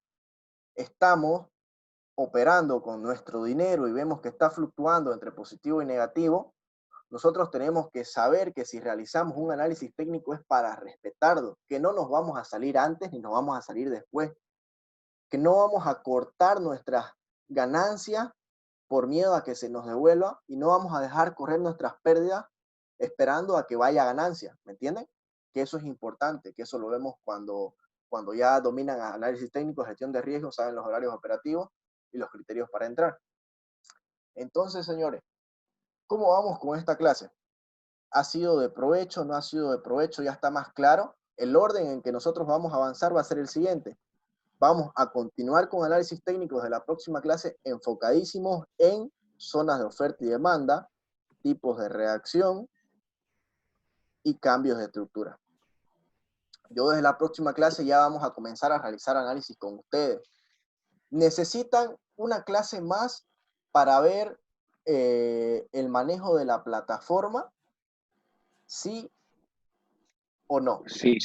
estamos operando con nuestro dinero y vemos que está fluctuando entre positivo y negativo, nosotros tenemos que saber que si realizamos un análisis técnico es para respetarlo, que no nos vamos a salir antes ni nos vamos a salir después, que no vamos a cortar nuestras ganancias por miedo a que se nos devuelva y no vamos a dejar correr nuestras pérdidas esperando a que vaya ganancia, ¿me entienden? Que eso es importante, que eso lo vemos cuando ya dominan análisis técnico, gestión de riesgos, saben los horarios operativos y los criterios para entrar. Entonces, señores, ¿cómo vamos con esta clase? ¿Ha sido de provecho? ¿No ha sido de provecho? ¿Ya está más claro? El orden en que nosotros vamos a avanzar va a ser el siguiente. Vamos a continuar con análisis técnicos de la próxima clase enfocadísimos en zonas de oferta y demanda, tipos de reacción y cambios de estructura. Yo desde la próxima clase ya vamos a comenzar a realizar análisis con ustedes. ¿Necesitan una clase más para ver el manejo de la plataforma? ¿Sí o no? Sí,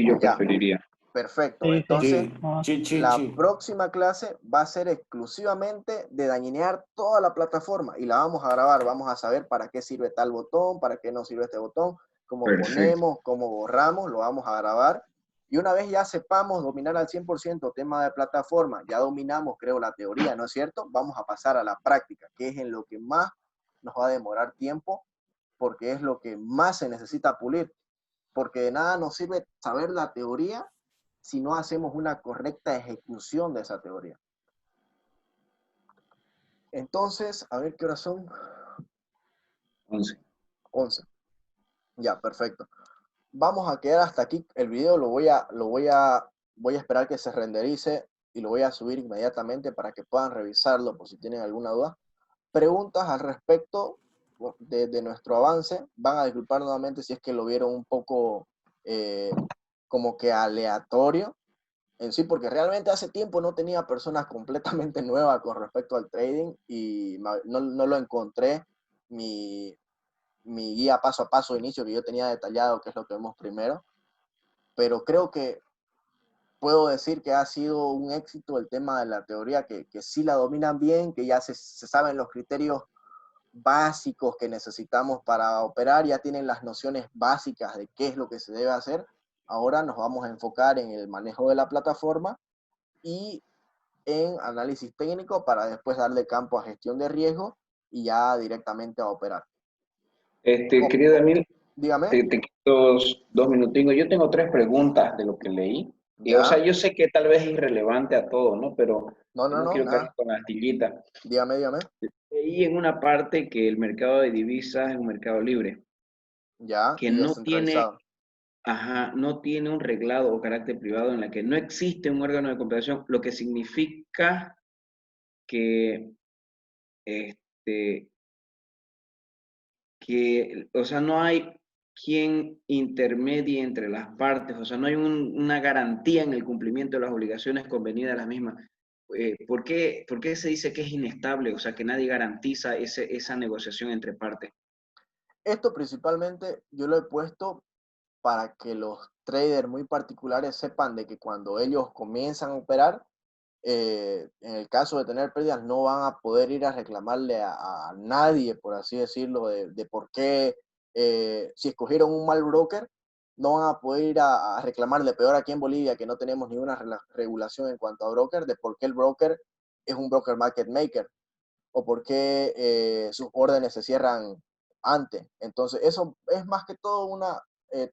yo preferiría. Perfecto. Sí, Entonces, la Sí. próxima clase va a ser exclusivamente de dañinear toda la plataforma y la vamos a grabar. Vamos a saber para qué sirve tal botón, para qué no sirve este botón, cómo ponemos, cómo borramos, lo vamos a grabar. Y una vez ya sepamos dominar al 100% tema de plataforma, ya dominamos, creo, la teoría, ¿no es cierto? Vamos a pasar a la práctica, que es en lo que más nos va a demorar tiempo, porque es lo que más se necesita pulir, porque de nada nos sirve saber la teoría si no hacemos una correcta ejecución de esa teoría. Entonces, a ver qué horas son. 11. 11. Ya, perfecto. Vamos a quedar hasta aquí. El video voy a esperar que se renderice y lo voy a subir inmediatamente para que puedan revisarlo por si tienen alguna duda. Preguntas al respecto de nuestro avance. Van a disculpar nuevamente si es que lo vieron un poco como que aleatorio en sí, porque realmente hace tiempo no tenía personas completamente nuevas con respecto al trading y no lo encontré mi guía paso a paso de inicio que yo tenía detallado, que es lo que vemos primero, pero creo que puedo decir que ha sido un éxito el tema de la teoría, que sí la dominan bien, que ya se saben los criterios básicos que necesitamos para operar, ya tienen las nociones básicas de qué es lo que se debe hacer. Ahora nos vamos a enfocar en el manejo de la plataforma y en análisis técnico para después darle campo a gestión de riesgo y ya directamente a operar. Querido Emil, Dígame. te quito 2 minuticos. Yo tengo 3 preguntas de lo que leí. Y, o sea, Ya. yo sé que tal vez es irrelevante a todo, ¿no? Pero No, no quiero caer nada. con la astillita. Dígame. Leí en una parte que el mercado de divisas es un mercado libre, Ya, que y no tiene, descentralizado. no tiene un reglado o carácter privado, en la que no existe un órgano de compensación, lo que significa que, este, o sea, no hay quien intermedie entre las partes, o sea, no hay una garantía en el cumplimiento de las obligaciones convenidas a las mismas. ¿Por qué se dice que es inestable? O sea, que nadie garantiza esa negociación entre partes. Esto principalmente yo lo he puesto para que los traders muy particulares sepan de que cuando ellos comienzan a operar, en el caso de tener pérdidas, no van a poder ir a reclamarle a nadie, por así decirlo, de por qué, si escogieron un mal broker, no van a poder ir a reclamarle, peor aquí en Bolivia, que no tenemos ninguna regulación en cuanto a broker, de por qué el broker es un broker market maker, o por qué sus órdenes se cierran antes. Entonces, eso es más que todo una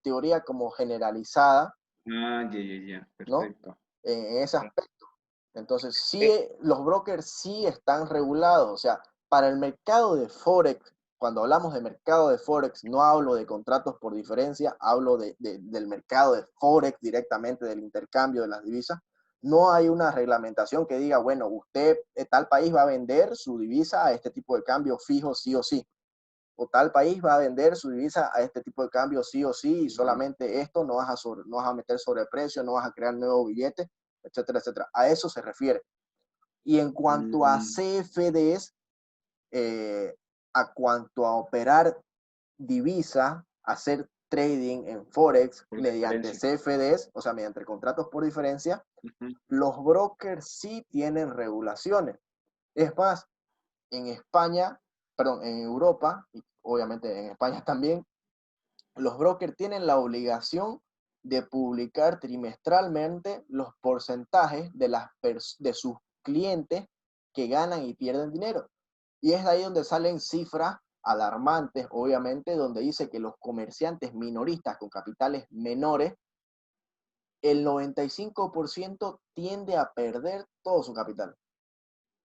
teoría como generalizada, Ya, ¿no? perfecto. En ese aspecto. Entonces, sí, Eh, los brokers sí están regulados. O sea, para el mercado de Forex, cuando hablamos de mercado de Forex, no hablo de contratos por diferencia, hablo del mercado de Forex directamente, del intercambio de las divisas. No hay una reglamentación que diga, bueno, usted, tal país va a vender su divisa a este tipo de cambio fijo sí o sí. O tal país va a vender su divisa a este tipo de cambio sí o sí, y solamente esto, no vas a meter sobreprecio, no vas a crear nuevos billetes, etcétera, etcétera. A eso se refiere. Y en cuanto a mm, CFDs, a cuanto a operar divisa, hacer trading en Forex por mediante diferencia. CFDs, o sea, mediante contratos por diferencia, Ujú. los brokers sí tienen regulaciones. Es más, en España, perdón, en Europa, y obviamente en España también, los brokers tienen la obligación de publicar trimestralmente los porcentajes de sus clientes que ganan y pierden dinero. Y es ahí donde salen cifras alarmantes, obviamente, donde dice que los comerciantes minoristas con capitales menores, el 95% tiende a perder todo su capital.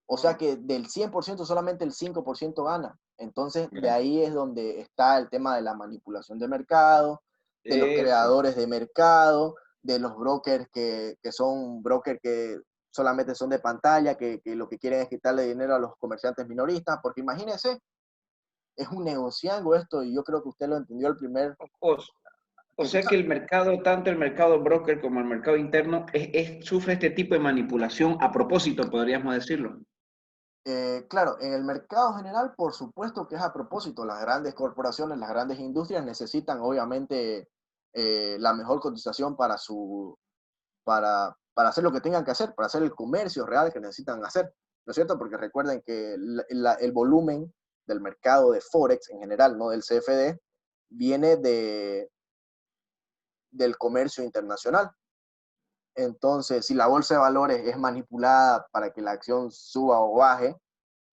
O sea que del 100% solamente el 5% gana. Entonces, de ahí es donde está el tema de la manipulación de mercado, de los Eso. creadores de mercado, de los brokers que son brokers que solamente son de pantalla, que lo que quieren es quitarle dinero a los comerciantes minoristas, porque imagínense, es un negociango esto, y yo creo que usted lo entendió el primer... O, o sea que el mercado, tanto el mercado broker como el mercado interno, sufre este tipo de manipulación a propósito, podríamos decirlo. Claro, en el mercado general, por supuesto que es a propósito. Las grandes corporaciones, las grandes industrias necesitan obviamente la mejor cotización para hacer lo que tengan que hacer, para hacer el comercio real que necesitan hacer, ¿no es cierto? Porque recuerden que el volumen del mercado de Forex en general, no del CFD, viene del comercio internacional. Entonces, si la bolsa de valores es manipulada para que la acción suba o baje,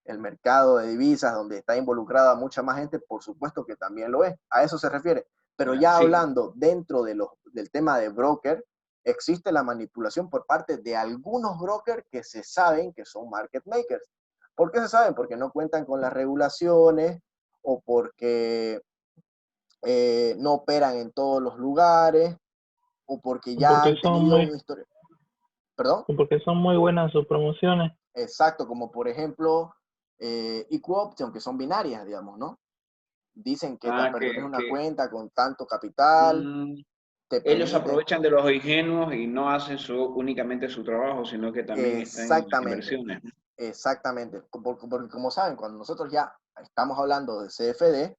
el mercado de divisas, donde está involucrada mucha más gente, por supuesto que también lo es. A eso se refiere. Pero ya Sí. hablando dentro de del tema de broker, existe la manipulación por parte de algunos brokers que se saben que son market makers. ¿Por qué se saben? Porque no cuentan con las regulaciones o porque no operan en todos los lugares o porque ya Porque han son tenido muy, una historia. ¿Perdón? porque son muy buenas sus promociones. Exacto, como por ejemplo Equoption, que son binarias, digamos, ¿no? Dicen que te aperturas una cuenta con tanto capital, te ellos permiten. aprovechan de los ingenuos y no hacen únicamente su trabajo, sino que también están en las Exactamente, inversiones. exactamente. Porque como saben, cuando nosotros ya estamos hablando de CFD,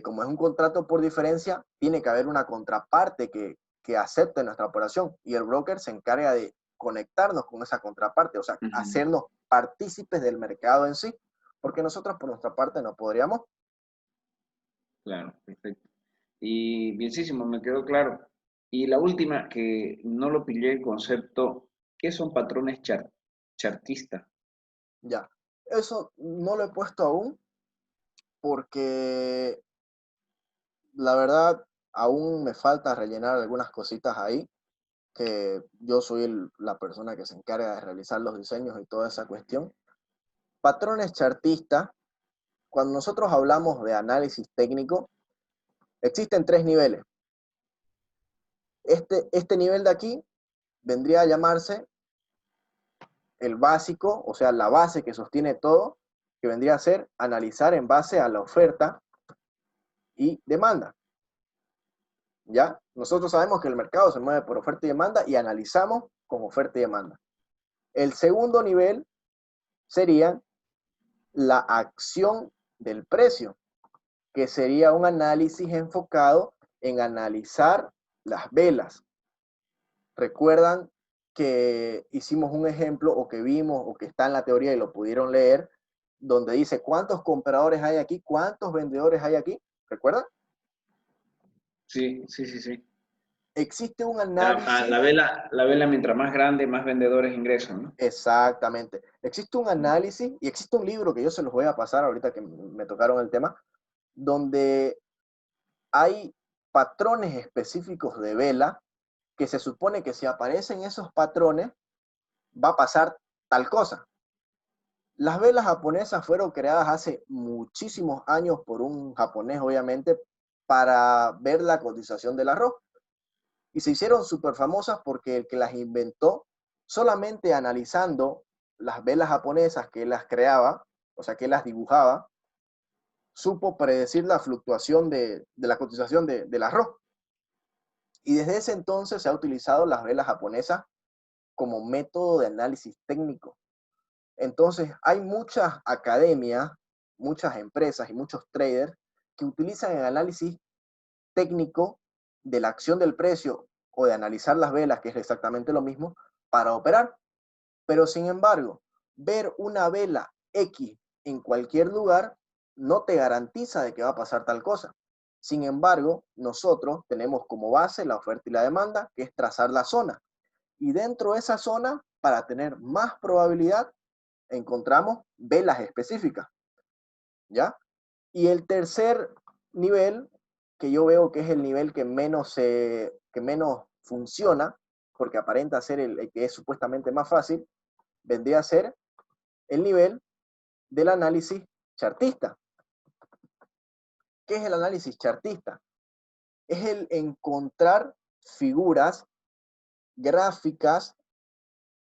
como es un contrato por diferencia, tiene que haber una contraparte que acepte nuestra operación y el broker se encarga de conectarnos con esa contraparte, o sea, hacernos partícipes del mercado en sí, porque nosotros por nuestra parte no podríamos. Claro, perfecto. Y bienísimo, me quedó claro. Y la última, que no lo pillé el concepto, ¿qué son patrones chartistas? Ya, eso no lo he puesto aún porque la verdad aún me falta rellenar algunas cositas ahí, que yo soy la persona que se encarga de realizar los diseños y toda esa cuestión. Patrones chartistas, cuando nosotros hablamos de análisis técnico, existen 3 niveles. Este nivel de aquí vendría a llamarse el básico, o sea, la base que sostiene todo, que vendría a ser analizar en base a la oferta y demanda. ¿Ya? Nosotros sabemos que el mercado se mueve por oferta y demanda y analizamos con oferta y demanda. El segundo nivel sería la acción del precio, que sería un análisis enfocado en analizar las velas. Recuerdan que hicimos un ejemplo o que vimos o que está en la teoría y lo pudieron leer, donde dice cuántos compradores hay aquí, cuántos vendedores hay aquí. ¿Recuerdan? Sí, sí, sí, sí. Existe un La análisis. vela mientras más grande, más vendedores ingresan, ¿no? Exactamente. Existe un análisis y existe un libro que yo se los voy a pasar ahorita que me tocaron el tema, donde hay patrones específicos de vela que se supone que si aparecen esos patrones va a pasar tal cosa. Las velas japonesas fueron creadas hace muchísimos años por un japonés, obviamente, para ver la cotización del arroz. Y se hicieron súper famosas porque el que las inventó, solamente analizando las velas japonesas que él las creaba, o sea, que él las dibujaba, supo predecir la fluctuación de la cotización del arroz. Y desde ese entonces se ha utilizado las velas japonesas como método de análisis técnico. Entonces, hay muchas academias, muchas empresas y muchos traders que utilizan el análisis técnico de la acción del precio o de analizar las velas, que es exactamente lo mismo, para operar. Pero sin embargo, ver una vela X en cualquier lugar no te garantiza de que va a pasar tal cosa. Sin embargo, nosotros tenemos como base la oferta y la demanda, que es trazar la zona. Y dentro de esa zona, para tener más probabilidad, encontramos velas específicas, ¿ya? Y el tercer nivel, que yo veo que es el nivel que menos funciona, porque aparenta ser el que es supuestamente más fácil, vendría a ser el nivel del análisis chartista. ¿Qué es el análisis chartista? Es el encontrar figuras gráficas,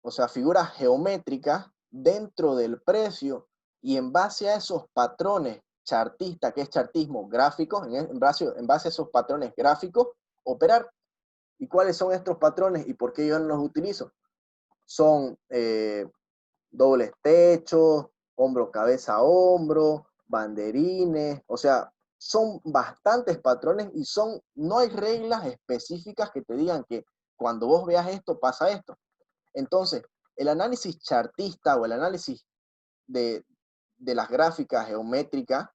o sea, figuras geométricas dentro del precio y en base a esos patrones chartistas, que es chartismo gráficos, en base a esos patrones gráficos, operar. ¿Y cuáles son estos patrones y por qué yo no los utilizo? Son dobles techos, hombro, cabeza, hombro, banderines, o sea, son bastantes patrones y no hay reglas específicas que te digan que cuando vos veas esto pasa esto. Entonces, el análisis chartista o el análisis de las gráficas geométricas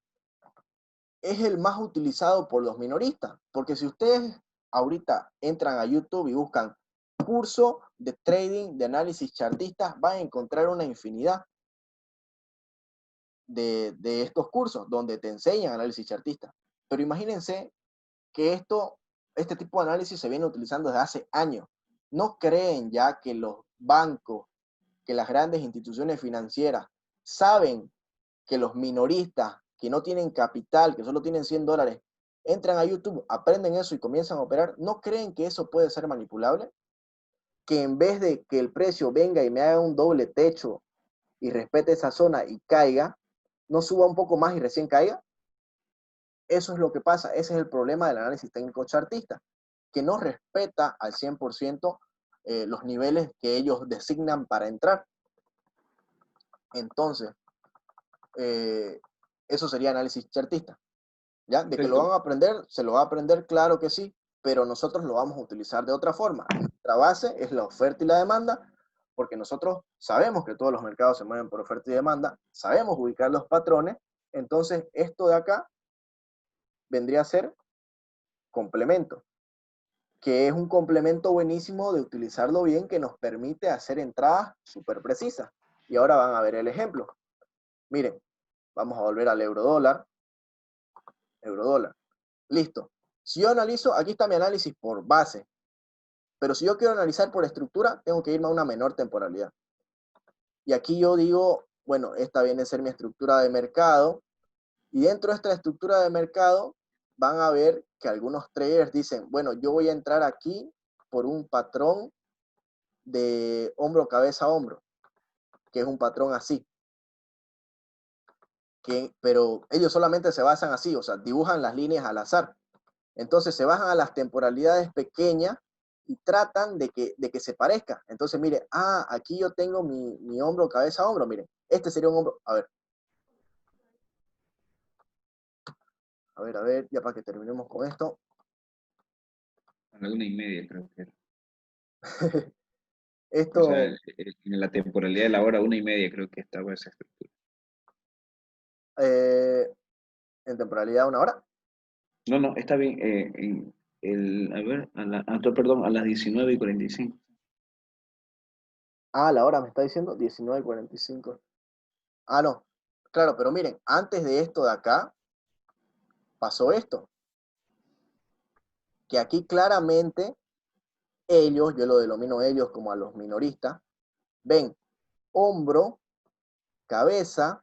es el más utilizado por los minoristas, porque si ustedes ahorita entran a YouTube y buscan curso de trading de análisis chartista, van a encontrar una infinidad. de estos cursos donde te enseñan análisis chartista. Pero imagínense que este tipo de análisis se viene utilizando desde hace años. ¿No creen ya que los bancos, que las grandes instituciones financieras saben que los minoristas que no tienen capital, que solo tienen $100, entran a YouTube, aprenden eso y comienzan a operar? ¿No creen que eso puede ser manipulable? Que en vez de que el precio venga y me haga un doble techo y respete esa zona y caiga, no suba un poco más y recién caiga. Eso es lo que pasa, ese es el problema del análisis técnico chartista, que no respeta al 100% los niveles que ellos designan para entrar. Entonces, eso sería análisis chartista. ¿Ya? De que lo van a aprender, se lo va a aprender, claro que sí, pero nosotros lo vamos a utilizar de otra forma. Nuestra base es la oferta y la demanda, porque nosotros sabemos que todos los mercados se mueven por oferta y demanda, sabemos ubicar los patrones, entonces esto de acá vendría a ser complemento, que es un complemento buenísimo de utilizarlo bien, que nos permite hacer entradas súper precisas. Y ahora van a ver el ejemplo. Miren, vamos a volver al euro dólar. Listo. Si yo analizo, aquí está mi análisis por base, pero si yo quiero analizar por estructura, tengo que irme a una menor temporalidad. Y aquí yo digo, bueno, esta viene a ser mi estructura de mercado, y dentro de esta estructura de mercado van a ver que algunos traders dicen, bueno, yo voy a entrar aquí por un patrón de hombro, cabeza, hombro, que es un patrón así. Pero ellos solamente se basan así, o sea, dibujan las líneas al azar. Entonces se bajan a las temporalidades pequeñas y tratan de que se parezca. Entonces, mire, aquí yo tengo mi hombro, cabeza, hombro. Miren, este sería un hombro. A ver, ya para que terminemos con esto. A la 1:30 creo que era. Esto, O sea, en la temporalidad de la hora 1:30 creo que estaba esa estructura. en temporalidad 1 hora. No, está bien. A ver, perdón, a las 19:45. La hora me está diciendo 19:45. No. Claro, pero miren, antes de esto de acá, pasó esto. Que aquí claramente ellos, yo lo denomino ellos como a los minoristas, ven hombro, cabeza,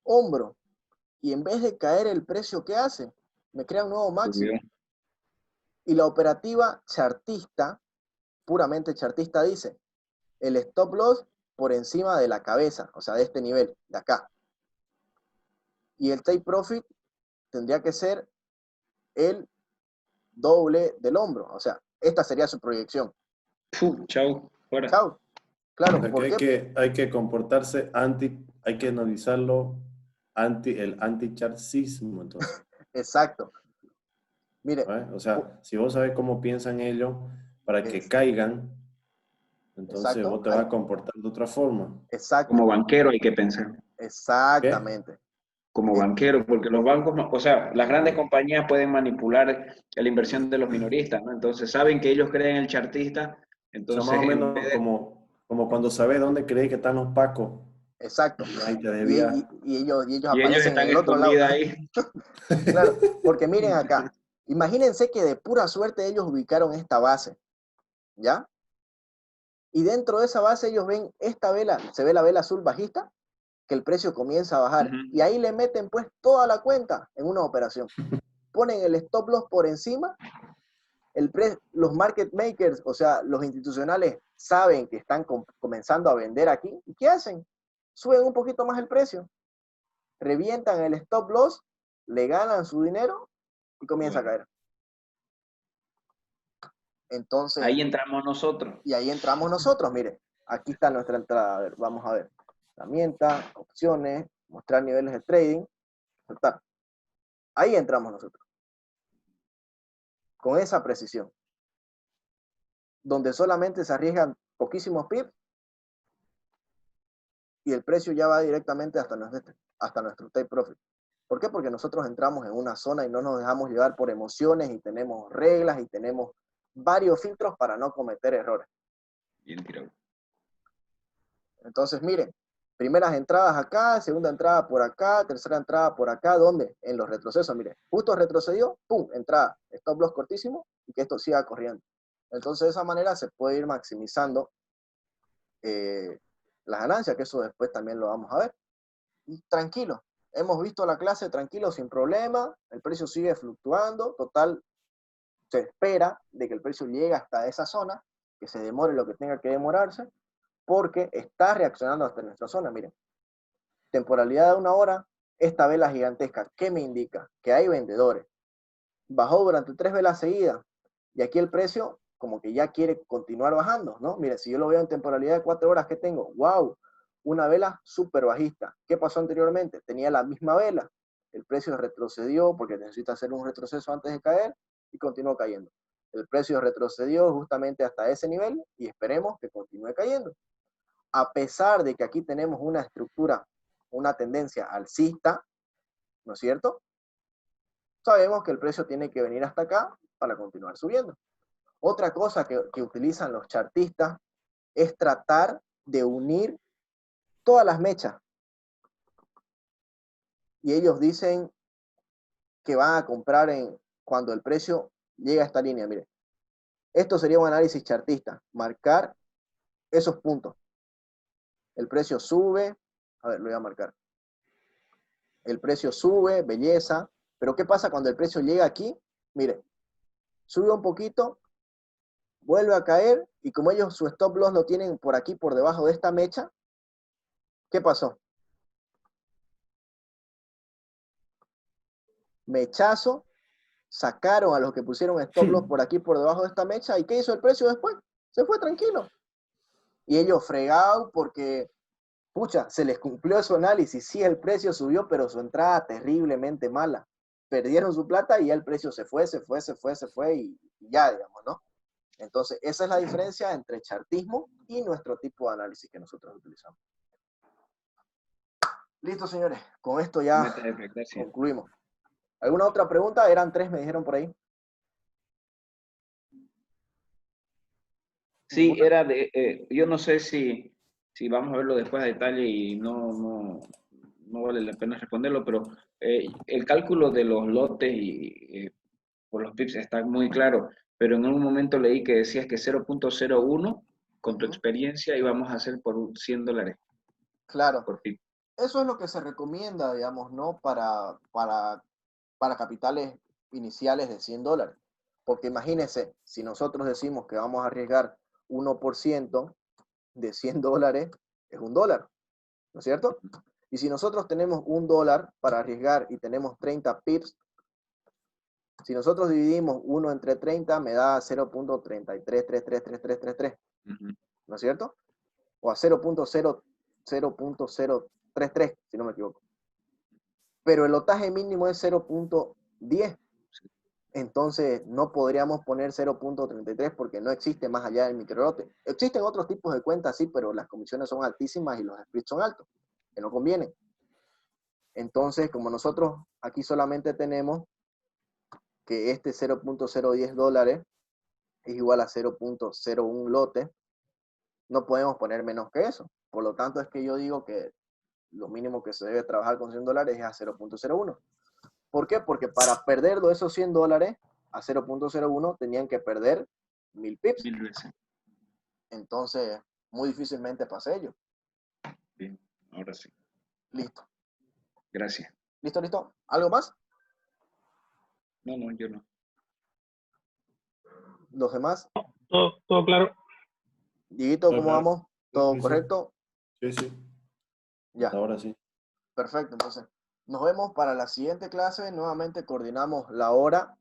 hombro. Y en vez de caer el precio, ¿qué hace? Me crea un nuevo máximo. Subió. Y la operativa chartista, puramente chartista, dice, el stop loss por encima de la cabeza, o sea, de este nivel, de acá. Y el take profit tendría que ser el doble del hombro. O sea, esta sería su proyección. Chau, fuera. Chao. Claro, O sea, ¿por qué? hay que comportarse hay que analizarlo el anticharcismo, entonces. Exacto. Mire. ¿Vale? O sea, si vos sabes cómo piensan ellos para que caigan, entonces Exacto. vos te vas a comportar de otra forma. Exacto. Como banquero hay que pensar. Exactamente. Como banquero, porque los bancos, o sea, las grandes compañías pueden manipular la inversión de los minoristas, ¿no? Entonces saben que ellos creen el chartista, O sea, más entonces o menos como cuando sabes dónde crees que están los pacos. Exacto. Ahí te debía. Y ellos y ellos aparecen en están el otro lado. escondidos ahí. Claro, porque miren acá. Imagínense que de pura suerte ellos ubicaron esta base, ¿ya? Y dentro de esa base ellos ven esta vela, se ve la vela azul bajista, que el precio comienza a bajar. Y ahí le meten pues toda la cuenta en una operación. Ponen el stop loss por encima, los market makers, o sea, los institucionales saben que están comenzando a vender aquí. ¿Y qué hacen? Suben un poquito más el precio, revientan el stop loss, le ganan su dinero y comienza a caer. Entonces, ahí entramos nosotros. Y ahí entramos nosotros, mire, aquí está nuestra entrada. A ver, vamos a ver. Herramienta, opciones, mostrar niveles de trading, soltar. Ahí entramos nosotros. Con esa precisión. Donde solamente se arriesgan poquísimos pips y el precio ya va directamente hasta nuestro take profit. ¿Por qué? Porque nosotros entramos en una zona y no nos dejamos llevar por emociones y tenemos reglas y tenemos varios filtros para no cometer errores. Bien tirado. Entonces, miren, Primeras entradas acá, segunda entrada por acá, tercera entrada por acá, ¿dónde? En los retrocesos, mire, justo retrocedió, ¡pum!, entrada, stop loss cortísimo, y que esto siga corriendo. Entonces de esa manera se puede ir maximizando las ganancias, que eso después también lo vamos a ver. Y tranquilo, hemos visto la clase tranquilo, sin problema, el precio sigue fluctuando, total, se espera de que el precio llegue hasta esa zona, que se demore lo que tenga que demorarse, porque está reaccionando hasta nuestra zona. Miren, temporalidad de 1 hora, esta vela gigantesca, ¿qué me indica? Que hay vendedores. Bajó durante 3 velas seguidas, y aquí el precio como que ya quiere continuar bajando, ¿no? Miren, si yo lo veo en temporalidad de 4 horas, ¿qué tengo? ¡Wow! Una vela súper bajista. ¿Qué pasó anteriormente? Tenía la misma vela, el precio retrocedió porque necesita hacer un retroceso antes de caer, y continuó cayendo. El precio retrocedió justamente hasta ese nivel, y esperemos que continúe cayendo. A pesar de que aquí tenemos una estructura, una tendencia alcista, ¿no es cierto? Sabemos que el precio tiene que venir hasta acá para continuar subiendo. Otra cosa que utilizan los chartistas es tratar de unir todas las mechas. Y ellos dicen que van a comprar cuando el precio llega a esta línea. Mire, esto sería un análisis chartista, marcar esos puntos. El precio sube, a ver, lo voy a marcar. El precio sube, belleza, pero ¿qué pasa cuando el precio llega aquí? Mire, sube un poquito, vuelve a caer, y como ellos su stop loss lo tienen por aquí, por debajo de esta mecha, ¿qué pasó? Mechazo, sacaron a los que pusieron stop loss por aquí, por debajo de esta mecha, ¿y qué hizo el precio después? Se fue tranquilo. Y ellos fregados porque, pucha, se les cumplió su análisis. Sí, el precio subió, pero su entrada terriblemente mala. Perdieron su plata y ya el precio se fue y ya, digamos, ¿no? Entonces, esa es la diferencia entre chartismo y nuestro tipo de análisis que nosotros utilizamos. Listo, señores. Con esto ya concluimos. ¿Alguna otra pregunta? Eran 3, me dijeron por ahí. Sí, era de, yo no sé si vamos a verlo después a detalle y no vale la pena responderlo, pero el cálculo de los lotes y por los pips está muy claro, pero en un momento leí que decías que 0.01 con tu experiencia íbamos a hacer por $100 Claro. por pip. Eso es lo que se recomienda, digamos, ¿no? Para capitales iniciales de $100. Porque imagínense, si nosotros decimos que vamos a arriesgar 1% de $100, es $1, ¿no es cierto? Y si nosotros tenemos $1 para arriesgar y tenemos 30 pips, si nosotros dividimos 1 entre 30, me da 0.33333333, ¿no es cierto? O a 0.033, si no me equivoco. Pero el lotaje mínimo es 0.10. Entonces no podríamos poner 0.33 porque no existe más allá del microlote. Existen otros tipos de cuentas, sí, pero las comisiones son altísimas y los splits son altos, que no convienen. Entonces, como nosotros aquí solamente tenemos que este $0.010 es igual a 0.01 lote, no podemos poner menos que eso. Por lo tanto, es que yo digo que lo mínimo que se debe trabajar con $100 es a 0.01. ¿Por qué? Porque para perder esos $100 a 0.01 tenían que perder 1000 pips. 1000 veces. Entonces, muy difícilmente pasa ello. Bien, ahora sí. Listo. Gracias. ¿Listo? ¿Algo más? No, yo no. ¿Los demás? Todo claro. Dieguito, ¿cómo vamos? ¿Todo sí, correcto? Sí, sí. Ya. Ahora sí. Perfecto, entonces. Nos vemos para la siguiente clase. Nuevamente coordinamos la hora